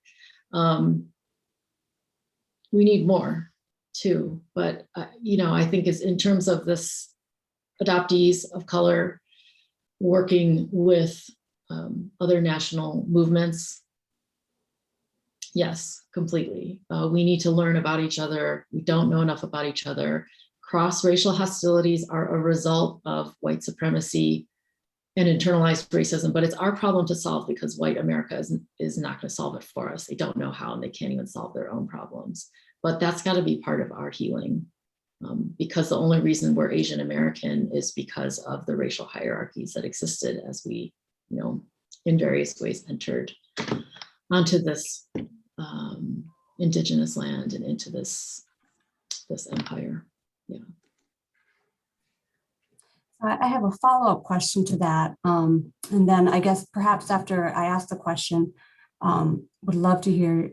we need more too. But you know, I think is in terms of this adoptees of color working with other national movements. Yes, completely. We need to learn about each other. We don't know enough about each other. Cross-racial hostilities are a result of white supremacy and internalized racism, but it's our problem to solve because white America is not going to solve it for us. They don't know how, and they can't even solve their own problems. But that's got to be part of our healing, because the only reason we're Asian American is because of the racial hierarchies that existed as we, you know, in various ways entered onto this indigenous land and into this empire. Yeah. I have a follow-up question to that. And then I guess perhaps after I ask the question, would love to hear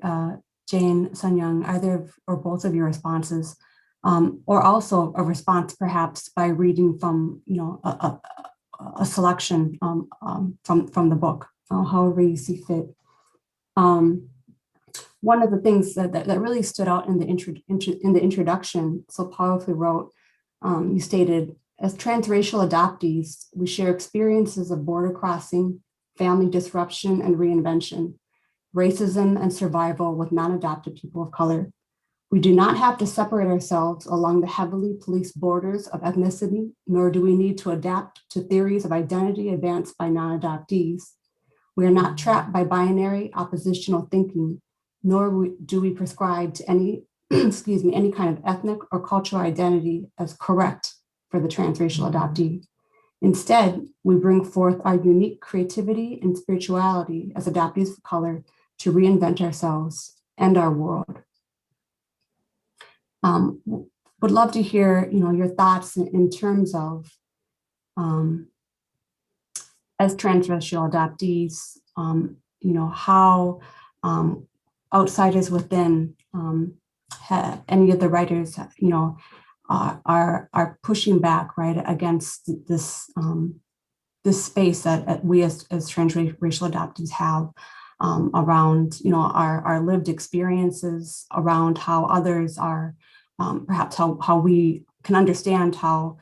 Jane, Sun-Young, either or both of your responses, or also a response perhaps by reading from, you know, a selection from the book, however you see fit. One of the things that really stood out in the introduction, so powerfully wrote, you stated, as transracial adoptees, we share experiences of border crossing, family disruption and reinvention, racism and survival with non-adopted people of color. We do not have to separate ourselves along the heavily policed borders of ethnicity, nor do we need to adapt to theories of identity advanced by non-adoptees. We are not trapped by binary oppositional thinking, nor do we prescribe to any, any kind of ethnic or cultural identity as correct for the transracial adoptee. Instead, we bring forth our unique creativity and spirituality as adoptees of color to reinvent ourselves and our world. Would love to hear, you know, your thoughts in terms of as transracial adoptees, how outsiders within any of the writers, are pushing back, right, against this this space that we as transracial adoptees have around, our lived experiences, around how others are, perhaps how we can understand how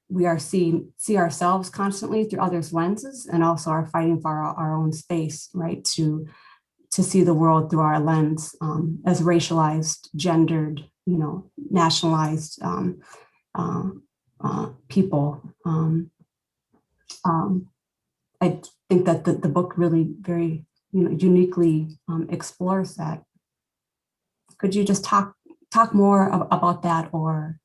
we are see ourselves constantly through others' lenses, and also are fighting for our own space, right, to see the world through our lens, as racialized, gendered, nationalized people. I think that the book really very uniquely explores that. Could you just talk more about that, or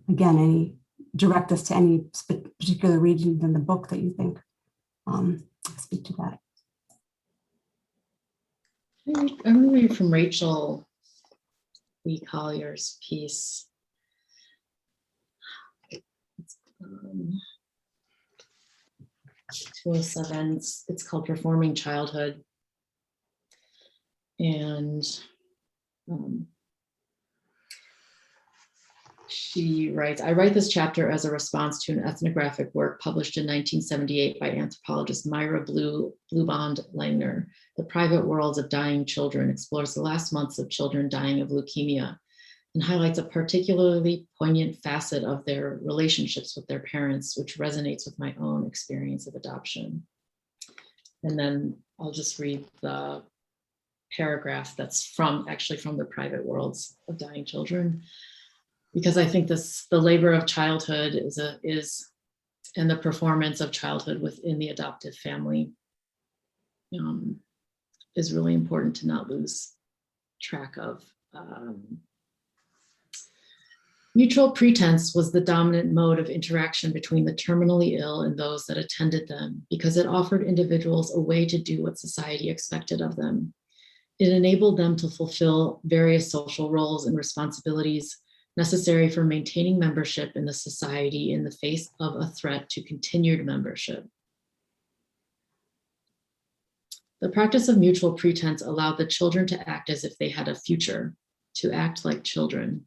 again, direct us to any particular region in the book that you think speak to that? I'm going to read from Rachel Lee Collier's piece. It's, 207. It's called Performing Childhood. And she writes, I write this chapter as a response to an ethnographic work published in 1978 by anthropologist Myra Bluebond Langner. The Private Worlds of Dying Children explores the last months of children dying of leukemia and highlights a particularly poignant facet of their relationships with their parents, which resonates with my own experience of adoption. And then I'll just read the paragraph that's actually from the Private Worlds of Dying Children, because I think the labor of childhood and the performance of childhood within the adoptive family is really important to not lose track of. Mutual pretense was the dominant mode of interaction between the terminally ill and those that attended them, because it offered individuals a way to do what society expected of them. It enabled them to fulfill various social roles and responsibilities necessary for maintaining membership in the society in the face of a threat to continued membership. The practice of mutual pretense allowed the children to act as if they had a future, to act like children.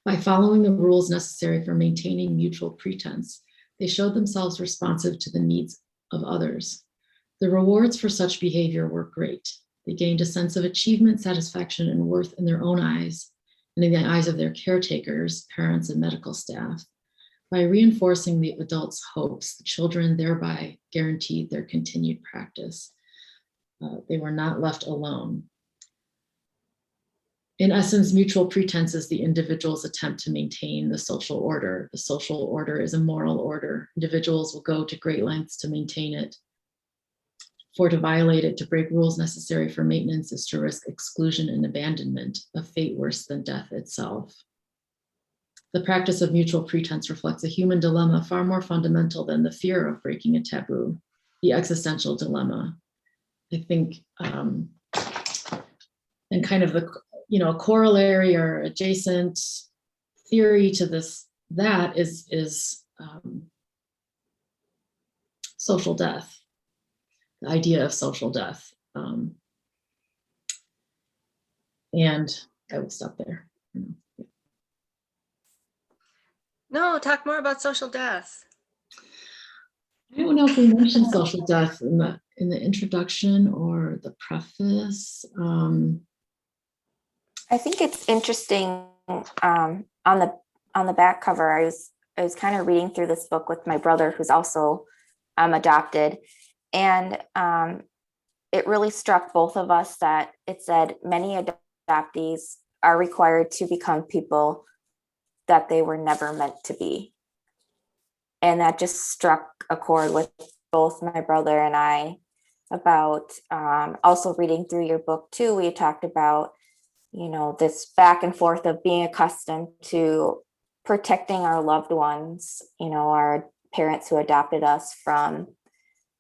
By following the rules necessary for maintaining mutual pretense, they showed themselves responsive to the needs of others. The rewards for such behavior were great. They gained a sense of achievement, satisfaction, and worth in their own eyes, and in the eyes of their caretakers, parents, and medical staff. By reinforcing the adults' hopes, the children thereby guaranteed their continued practice. They were not left alone. In essence, mutual pretense is the individual's attempt to maintain the social order. The social order is a moral order. Individuals will go to great lengths to maintain it. For to violate it, to break rules necessary for maintenance, is to risk exclusion and abandonment, a fate worse than death itself. The practice of mutual pretense reflects a human dilemma far more fundamental than the fear of breaking a taboo, the existential dilemma. I think, and kind of the, a corollary or adjacent theory to that is social death, the idea of social death. And I will stop there. No, talk more about social death. I don't know if we mentioned social death in the introduction or the preface. I think it's interesting. On the back cover, I was kind of reading through this book with my brother, who's also adopted, and it really struck both of us that it said many adoptees are required to become people that they were never meant to be. And that just struck a chord with both my brother and I about also reading through your book too. We talked about, this back and forth of being accustomed to protecting our loved ones, our parents who adopted us, from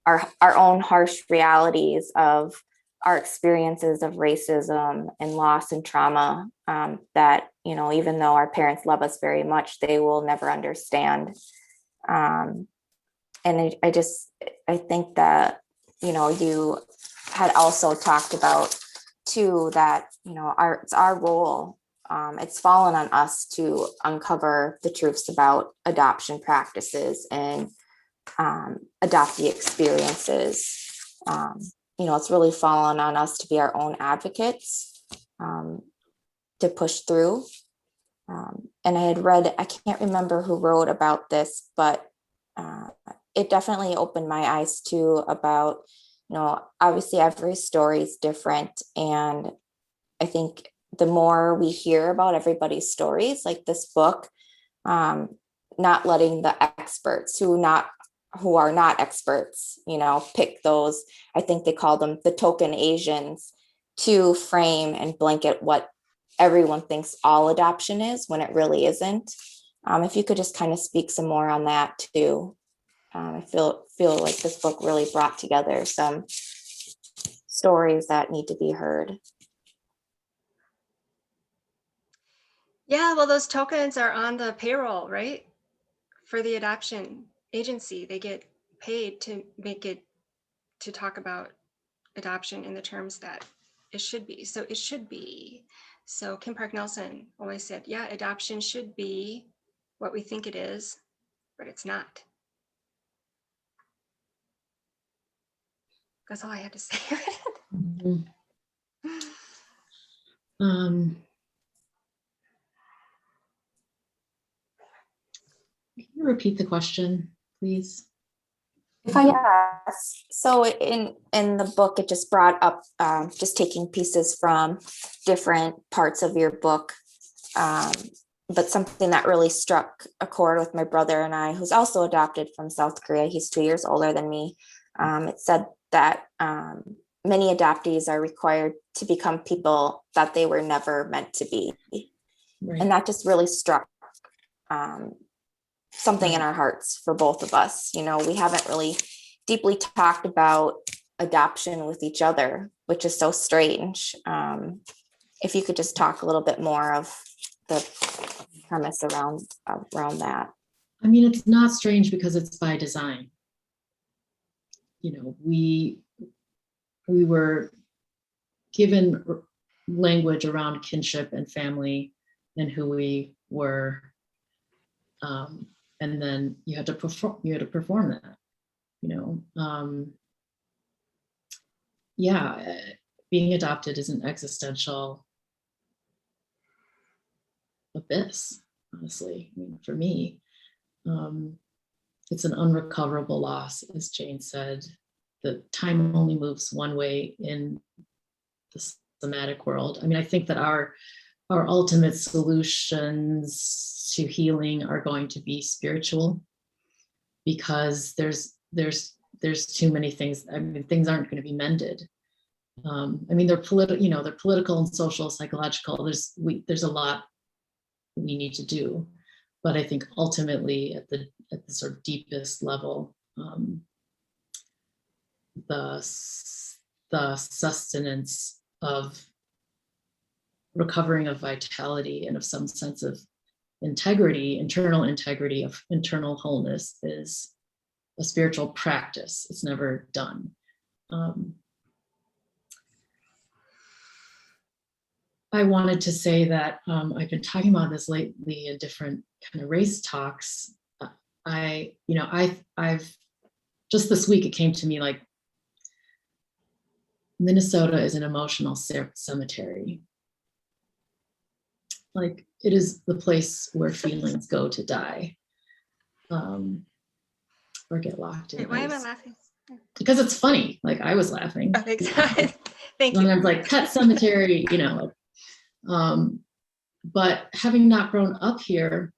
our own harsh realities of our experiences of racism and loss and trauma, that, even though our parents love us very much, they will never understand. I think that, you had also talked about too, that, it's our role. It's fallen on us to uncover the truths about adoption practices and adoptee experiences. It's really fallen on us to be our own advocates, to push through. And I had read, I can't remember who wrote about this, but it definitely opened my eyes to about, obviously every story is different. And I think the more we hear about everybody's stories, like this book, not letting the experts who are not experts, pick those, I think they call them the token Asians, to frame and blanket what everyone thinks all adoption is when it really isn't. If you could just kind of speak some more on that too. I feel like this book really brought together some stories that need to be heard. Yeah, well, those tokens are on the payroll, right? For the adoption agency, they get paid to talk about adoption in the terms that it should be. So it should be. So Kim Park Nelson always said, yeah, adoption should be what we think it is, but it's not. That's all I had to say. Mhm. Can you repeat the question, please? Yes. So in the book, it just brought up just taking pieces from different parts of your book. But something that really struck a chord with my brother and I, who's also adopted from South Korea. He's 2 years older than me. It said that many adoptees are required to become people that they were never meant to be. Right. And that just really struck something in our hearts for both of us. We haven't really deeply talked about adoption with each other, which is so strange. If you could just talk a little bit more of the premise around that. I mean, it's not strange because it's by design. We were given language around kinship and family and who we were, and then you had to perform that. Being adopted is an existential abyss, honestly. I mean, for me, it's an unrecoverable loss, as Jane said. The time only moves one way in the somatic world. I mean, I think that our ultimate solutions to healing are going to be spiritual, because there's too many things. I mean, things aren't going to be mended. I mean, they're political and social, psychological. There's a lot we need to do, but I think ultimately at the sort of deepest level, the sustenance of recovering of vitality and of some sense of integrity, internal integrity, of internal wholeness, is a spiritual practice. It's never done. I wanted to say that I've been talking about this lately in different kind of race talks. I've just this week, it came to me like, Minnesota is an emotional cemetery. Like, it is the place where feelings go to die, or get locked in. Wait, why am I laughing? Because it's funny. Like, I was laughing. Oh, thanks. Thank you. And I'm like, pet cemetery, but having not grown up here,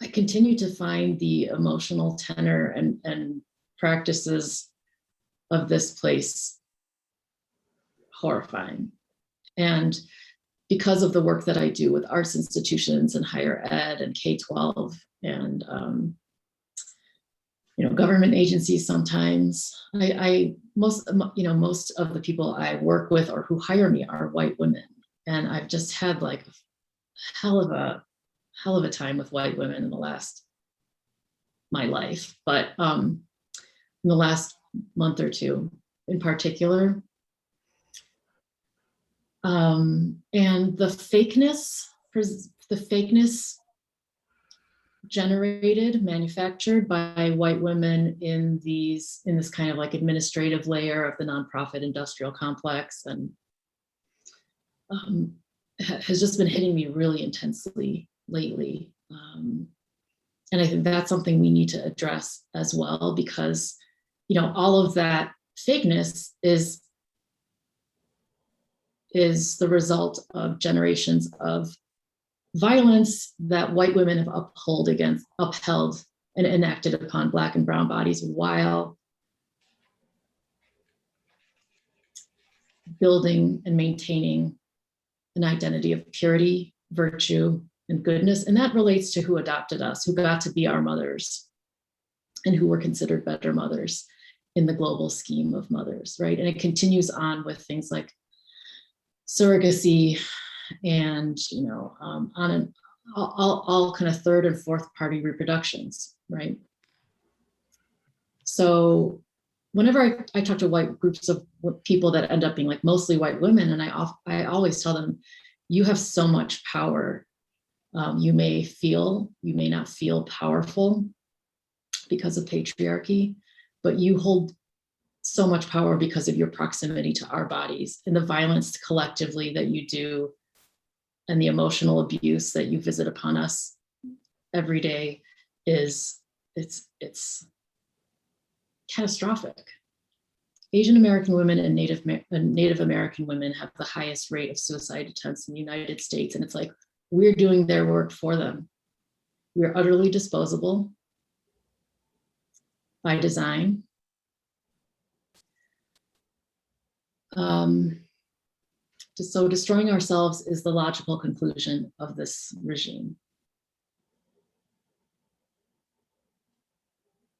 I continue to find the emotional tenor and practices of this place horrifying. And because of the work that I do with arts institutions and higher ed and K-12 and government agencies, sometimes most of the people I work with or who hire me are white women, and I've just had like a hell of a time with white women in the last my life, but in the last month or two in particular. And the fakeness generated, manufactured by white women in this kind of like administrative layer of the nonprofit industrial complex, and has just been hitting me really intensely lately. And I think that's something we need to address as well, because, all of that fakeness is the result of generations of violence that white women have upheld and enacted upon Black and brown bodies, while building and maintaining an identity of purity, virtue, and goodness. And that relates to who adopted us, who got to be our mothers, and who were considered better mothers in the global scheme of mothers, right? And it continues on with things like surrogacy and, all kind of third and fourth party reproductions, right? So whenever I talk to white groups of people that end up being like mostly white women, and I always tell them, you have so much power. You may not feel powerful because of patriarchy, but you hold so much power because of your proximity to our bodies, and the violence collectively that you do, and the emotional abuse that you visit upon us every day it's catastrophic. Asian American women and Native American women have the highest rate of suicide attempts in the United States. And it's like, we're doing their work for them. We're utterly disposable by design. So destroying ourselves is the logical conclusion of this regime,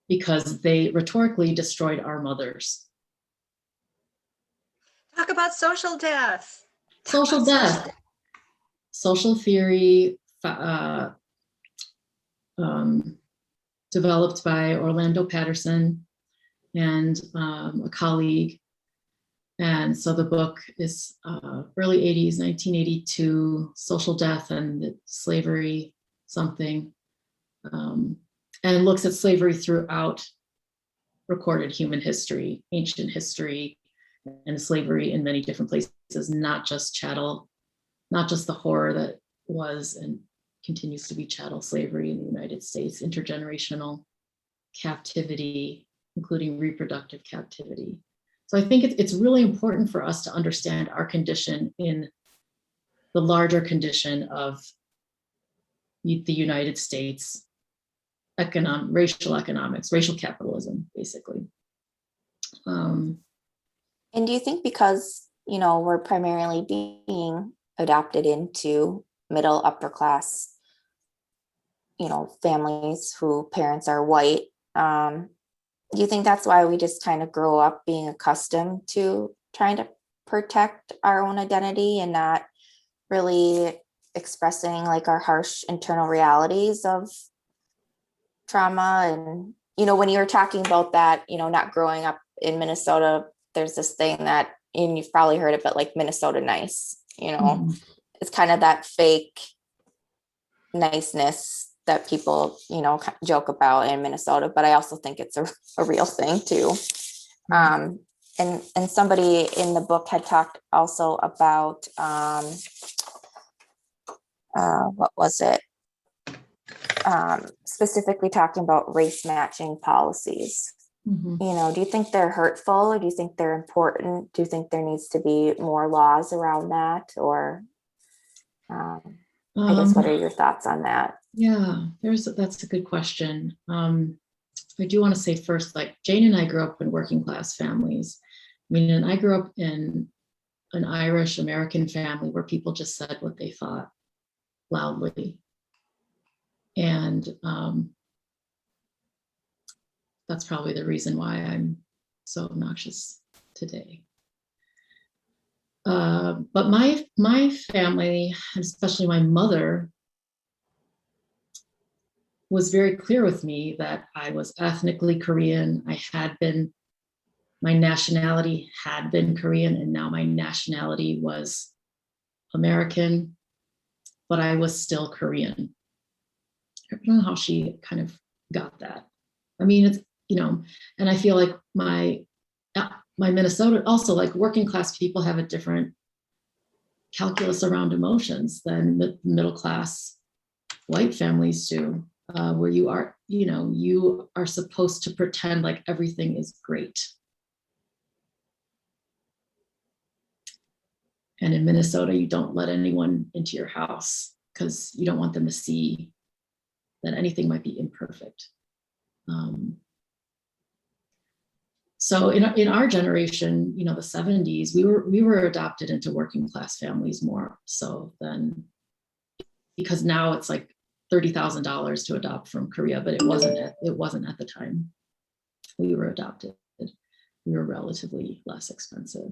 because they rhetorically destroyed our mothers. Talk about social death. Social death. Social theory developed by Orlando Patterson and a colleague. And so the book is early 80s, 1982, Social Death and Slavery something, and looks at slavery throughout recorded human history, ancient history, and slavery in many different places, not just chattel, not just the horror that was and continues to be chattel slavery in the United States, intergenerational captivity, including reproductive captivity. So I think it's really important for us to understand our condition in the larger condition of the United States racial economics, racial capitalism, basically. And do you think because, we're primarily being adopted into middle upper class, families who parents are white, do you think that's why we just kind of grow up being accustomed to trying to protect our own identity and not really expressing like our harsh internal realities of trauma? And, when you were talking about that, not growing up in Minnesota, there's this thing that, and you've probably heard it, but like Minnesota nice, Mm-hmm. It's kind of that fake niceness that people, joke about in Minnesota, but I also think it's a real thing too. And somebody in the book had talked also about, what was it? Specifically talking about race matching policies. Mm-hmm. Do you think they're hurtful, or do you think they're important? Do you think there needs to be more laws around that? Or I guess, what are your thoughts on that? Yeah, that's a good question. I do want to say first, like Jane and I grew up in working class families. And I grew up in an Irish American family where people just said what they thought loudly. And that's probably the reason why I'm so obnoxious today. But my family, especially my mother, was very clear with me that I was ethnically Korean. My nationality had been Korean, and now my nationality was American, but I was still Korean. I don't know how she kind of got that. I mean, it's, and I feel like my Minnesota, also, like, working class people have a different calculus around emotions than middle class white families do, where you are supposed to pretend like everything is great. And in Minnesota, you don't let anyone into your house because you don't want them to see that anything might be imperfect. So in our generation, the 70s, we were adopted into working class families more so than, because now it's like $30,000 to adopt from Korea, but it wasn't at the time we were adopted. We were relatively less expensive.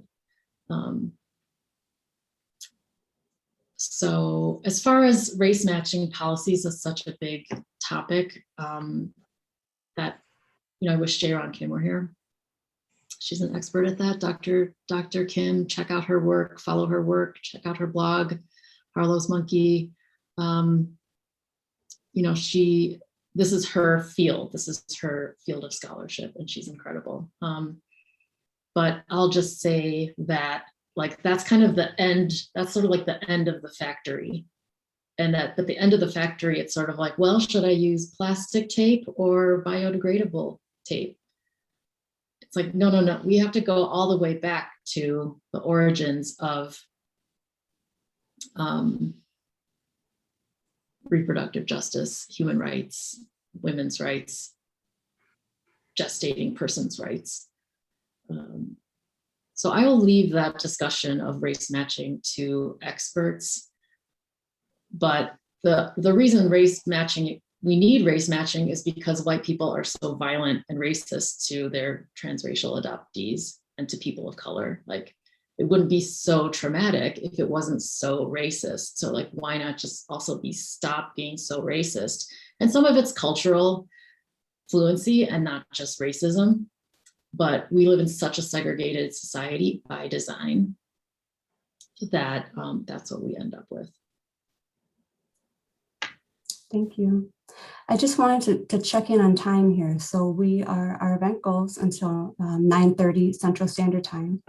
So as far as race matching policies is such a big topic, that, I wish Jae-Ron Kim were here. She's an expert at that. Dr. Kim, check out her work, follow her work, check out her blog, Harlow's Monkey. This is her field. This is her field of scholarship, and she's incredible. But I'll just say that, like, that's kind of the end. That's sort of like the end of the factory. And at the end of the factory, it's sort of like, well, should I use plastic tape or biodegradable tape? It's like, no. We have to go all the way back to the origins of reproductive justice, human rights, women's rights, gestating persons' rights. So I will leave that discussion of race matching to experts. But the reason we need race matching is because white people are so violent and racist to their transracial adoptees and to people of color. Like, it wouldn't be so traumatic if it wasn't so racist. So, like, why not just also stop being so racist? And some of it's cultural fluency and not just racism. But we live in such a segregated society by design that that's what we end up with. Thank you. I just wanted to check in on time here. So our event goes until 9:30 Central Standard Time.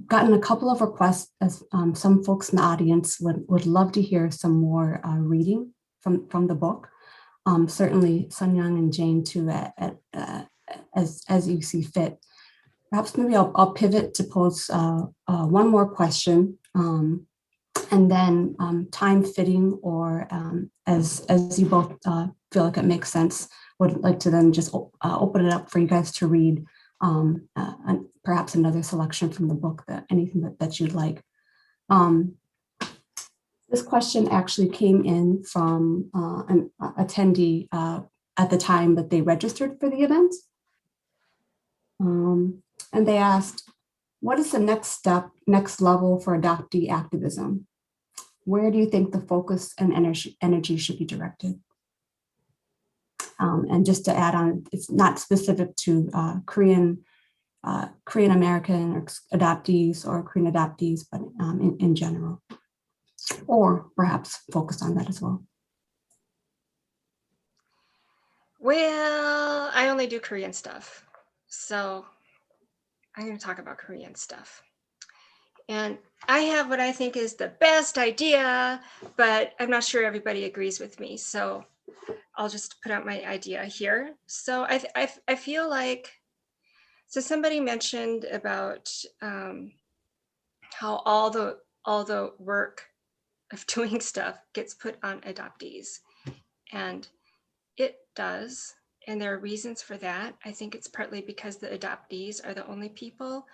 Gotten a couple of requests as some folks in the audience would love to hear some more reading from the book. Certainly Sun-Young and Jane too, as you see fit. Perhaps maybe I'll pivot to pose one more question, and then time fitting, or as you both feel like it makes sense, would like to then just open it up for you guys to read perhaps another selection from the book, anything that you'd like. This question actually came in from an attendee at the time that they registered for the event. And they asked, what is the next level for adoptee activism? Where do you think the focus and energy should be directed? And just to add on, it's not specific to Korean American or adoptees or Korean adoptees, but in general, or perhaps focused on that as well. Well, I only do Korean stuff, so I'm going to talk about Korean stuff. And I have what I think is the best idea, but I'm not sure everybody agrees with me. So I'll just put out my idea here. So I feel like, so somebody mentioned about how all the work of doing stuff gets put on adoptees, and it does. And there are reasons for that. I think it's partly because the adoptees are the only people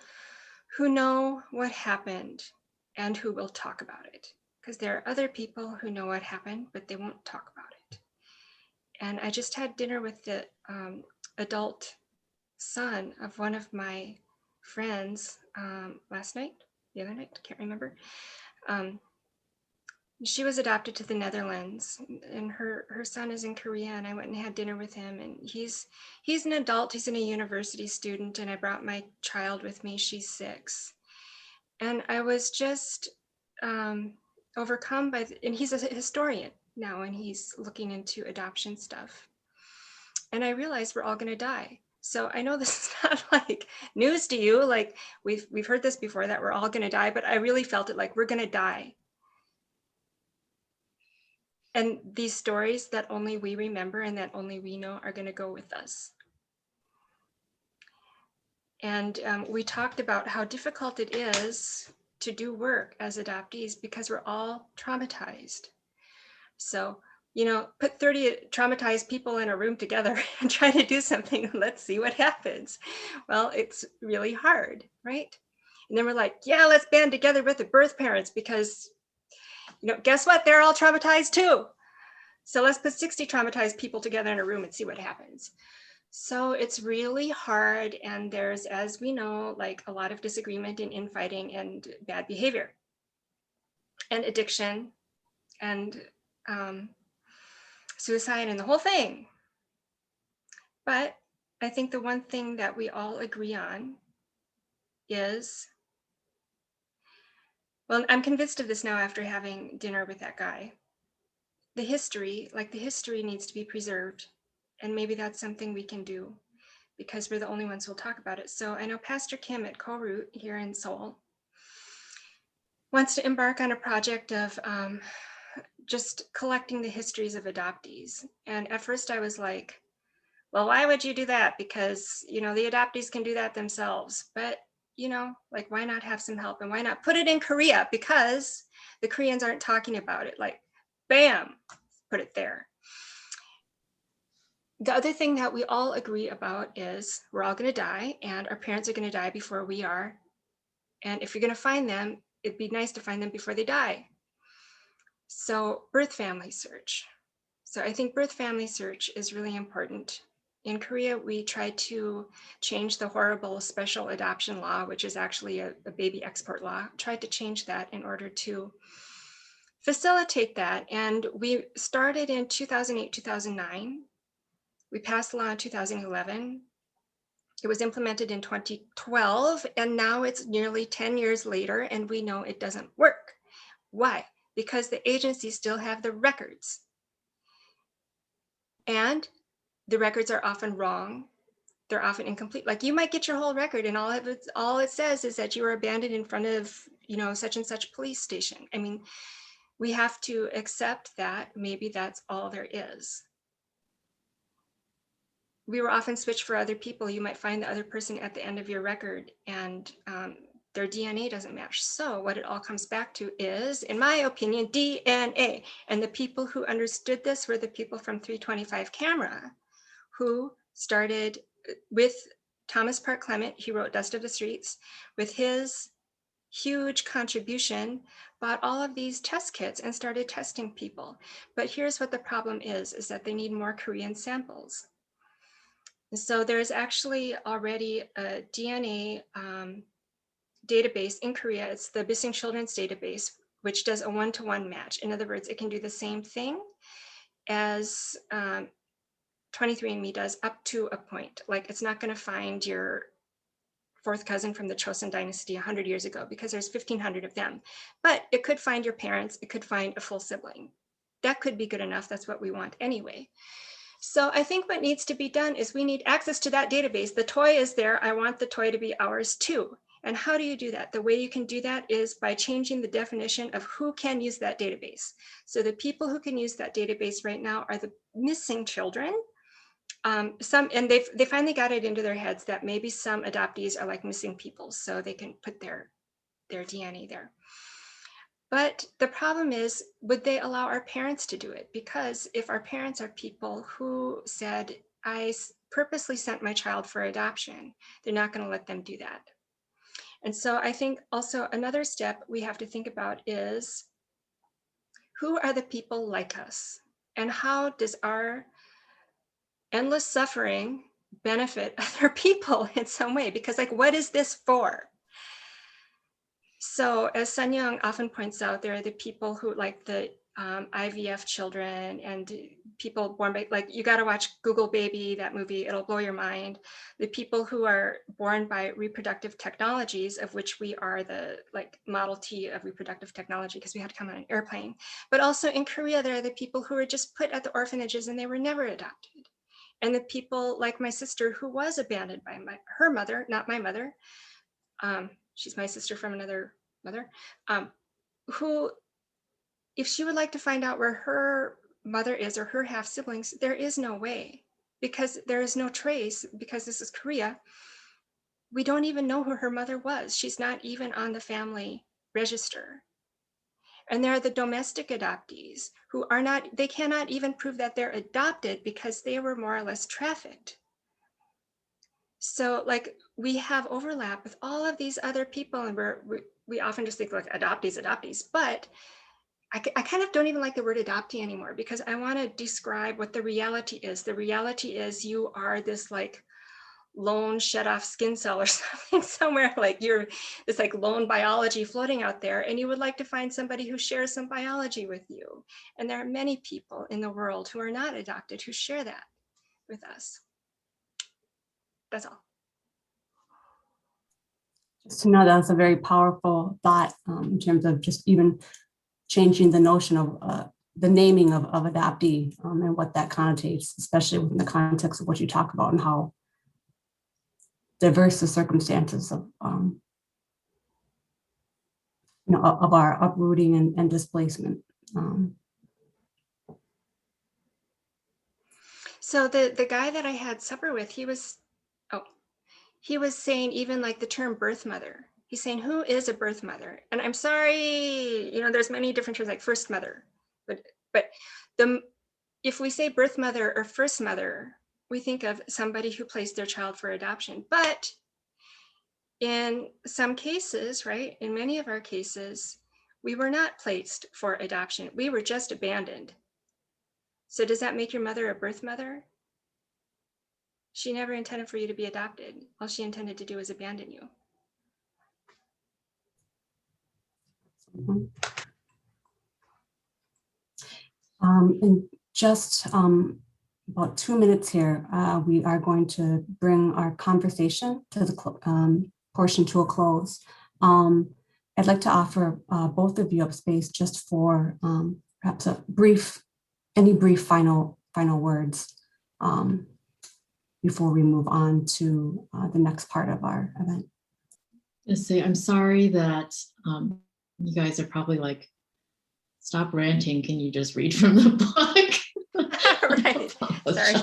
who know what happened and who will talk about it. Because there are other people who know what happened, but they won't talk about it. And I just had dinner with the adult son of one of my friends the other night, can't remember. She was adopted to the Netherlands, and her son is in Korea, and I went and had dinner with him, and he's an adult, he's a university student, and I brought my child with me, she's 6. And I was just overcome by, and he's a historian now, and he's looking into adoption stuff. And I realized we're all gonna die. So I know this is not like news to you, like we've heard this before, that we're all gonna die, but I really felt it like we're gonna die. And these stories that only we remember and that only we know are going to go with us. And we talked about how difficult it is to do work as adoptees because we're all traumatized. So, put 30 traumatized people in a room together and try to do something. Let's see what happens. Well, it's really hard, right? And then we're like, yeah, let's band together with the birth parents because, guess what? They're all traumatized too. So let's put 60 traumatized people together in a room and see what happens. So it's really hard. And there's, as we know, like a lot of disagreement and infighting and bad behavior and addiction and suicide and the whole thing. But I think the one thing that we all agree on is, well, I'm convinced of this now after having dinner with that guy. The history needs to be preserved. And maybe that's something we can do because we're the only ones who'll talk about it. So I know Pastor Kim at Co-Root here in Seoul wants to embark on a project of just collecting the histories of adoptees. And at first I was like, well, why would you do that? Because, the adoptees can do that themselves. But, like, why not have some help? And why not put it in Korea? Because the Koreans aren't talking about it. Like, bam, put it there. The other thing that we all agree about is we're all going to die and our parents are going to die before we are. And if you're going to find them, it'd be nice to find them before they die. So birth family search. So I think birth family search is really important. In Korea, we tried to change the horrible special adoption law, which is actually a baby export law, tried to change that in order to facilitate that. And we started in 2008, 2009. We passed the law in 2011. It was implemented in 2012, and now it's nearly 10 years later, and we know it doesn't work. Why? Because the agencies still have the records. And the records are often wrong. They're often incomplete. Like, you might get your whole record, and all it says is that you were abandoned in front of, such and such police station. I mean, we have to accept that maybe that's all there is. We were often switched for other people. You might find the other person at the end of your record and their DNA doesn't match. So what it all comes back to is, in my opinion, DNA. And the people who understood this were the people from 325 Camera, who started with Thomas Park Clement. He wrote Dust of the Streets. With his huge contribution, bought all of these test kits and started testing people. But here's what the problem is that they need more Korean samples. So there's actually already a DNA database in Korea. It's the Missing Children's Database, which does a one-to-one match. In other words, it can do the same thing as 23andMe does up to a point. Like, it's not going to find your fourth cousin from the Chosun dynasty 100 years ago because there's 1,500 of them. But it could find your parents. It could find a full sibling. That could be good enough. That's what we want anyway. So I think what needs to be done is we need access to that database. The toy is there. I want the toy to be ours too. And how do you do that? The way you can do that is by changing the definition of who can use that database. So the people who can use that database right now are the missing children. And they finally got it into their heads that maybe some adoptees are like missing people, so they can put their DNA there. But the problem is, would they allow our parents to do it? Because if our parents are people who said, I purposely sent my child for adoption, they're not going to let them do that. And so I think also another step we have to think about is, who are the people like us? And how does our endless suffering benefit other people in some way? Because, like, what is this for? So as Sun Young often points out, there are the people who like the IVF children and people born by, like, you got to watch Google Baby, that movie, it'll blow your mind. The people who are born by reproductive technologies, of which we are the like Model T of reproductive technology because we had to come on an airplane. But also in Korea, there are the people who were just put at the orphanages and they were never adopted. And the people like my sister who was abandoned by her mother, not my mother. She's my sister from another mother, who, if she would like to find out where her mother is or her half siblings, there is no way, because there is no trace, because this is Korea. We don't even know who her mother was. She's not even on the family register. And there are the domestic adoptees who are not, they cannot even prove that they're adopted because they were more or less trafficked. So like we have overlap with all of these other people, and we often just think like adoptees, but I kind of don't even like the word adoptee anymore, because I want to describe what the reality is. The reality is you are this like lone shut off skin cell or something somewhere, like you're this like lone biology floating out there, and you would like to find somebody who shares some biology with you. And there are many people in the world who are not adopted who share that with us. That's all. Just to know that's a very powerful thought in terms of just even changing the notion of the naming of adoptee and what that connotates, especially within the context of what you talk about and how diverse the circumstances of of our uprooting and displacement. So the guy that I had supper with, he was saying even like the term birth mother. He's saying, who is a birth mother? And I'm sorry, there's many different terms like first mother, but if we say birth mother or first mother, we think of somebody who placed their child for adoption. But in some cases, right, in many of our cases, we were not placed for adoption. We were just abandoned. So does that make your mother a birth mother? She never intended for you to be adopted. All she intended to do was abandon you. In just about 2 minutes here, we are going to bring our conversation to the portion to a close. I'd like to offer both of you up space just for perhaps any brief final words before we move on to the next part of our event. I'm sorry that you guys are probably like, stop ranting, can you just read from the book? Right, sorry.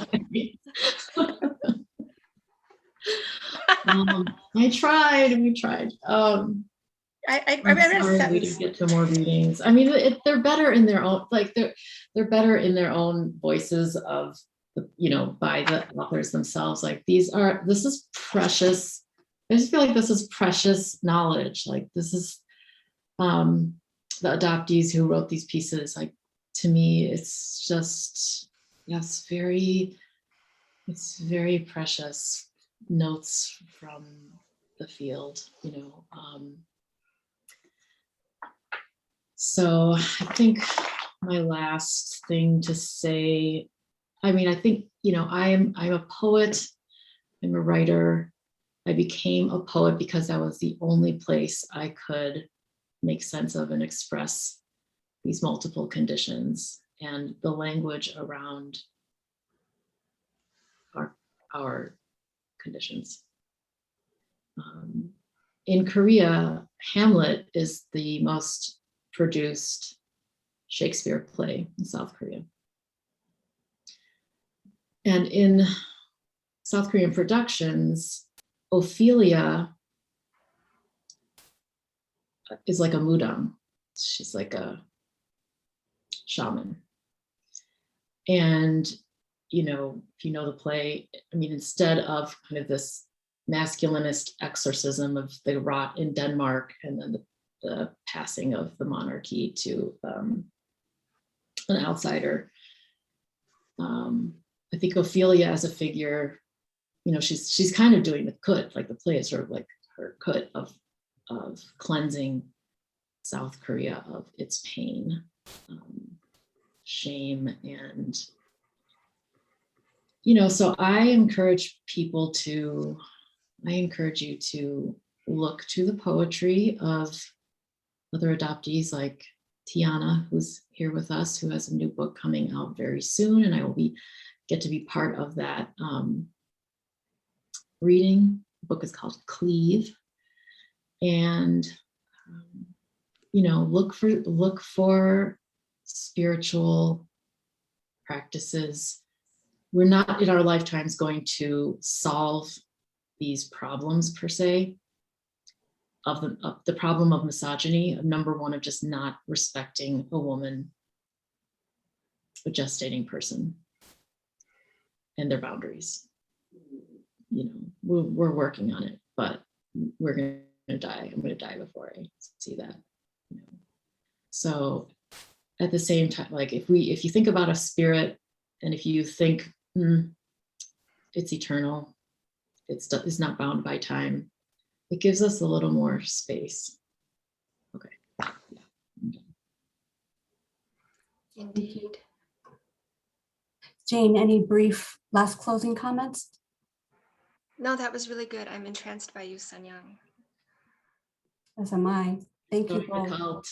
We tried. I'm sorry we didn't get to more readings. I mean, they're better in their own, like they're better in their own voices of, by the authors themselves. Like this is precious. I just feel like this is precious knowledge. Like this is the adoptees who wrote these pieces. Like to me, it's just, yes, it's very precious notes from the field, So I think my last thing to say, I mean, I think, I'm a poet, I'm a writer. I became a poet because that was the only place I could make sense of and express these multiple conditions and the language around our conditions. In Korea, Hamlet is the most produced Shakespeare play in South Korea. And in South Korean productions, Ophelia is like a mudang. She's like a shaman. And, if you know the play, I mean, instead of kind of this masculinist exorcism of the rot in Denmark and then the passing of the monarchy to an outsider, I think Ophelia as a figure, she's kind of doing the kut, like the play is sort of like her kut of of cleansing South Korea of its pain, shame, and, so I encourage you to look to the poetry of other adoptees like Tiana, who's here with us, who has a new book coming out very soon, and I will get to be part of that reading. The book is called Cleave, and look for spiritual practices. We're not in our lifetimes going to solve these problems per se of the problem of misogyny, of number one, of just not respecting a woman, a gestating person, and their boundaries. We're working on it, but we're going to die. I'm going to die before I see that. So at the same time, like if you think about a spirit, and if you think it's eternal, it's not bound by time, it gives us a little more space. Okay. Yeah. Indeed. Jane, any brief last closing comments? No, that was really good. I'm entranced by you, Sun Young. As am I. Thank you Join the both. cult.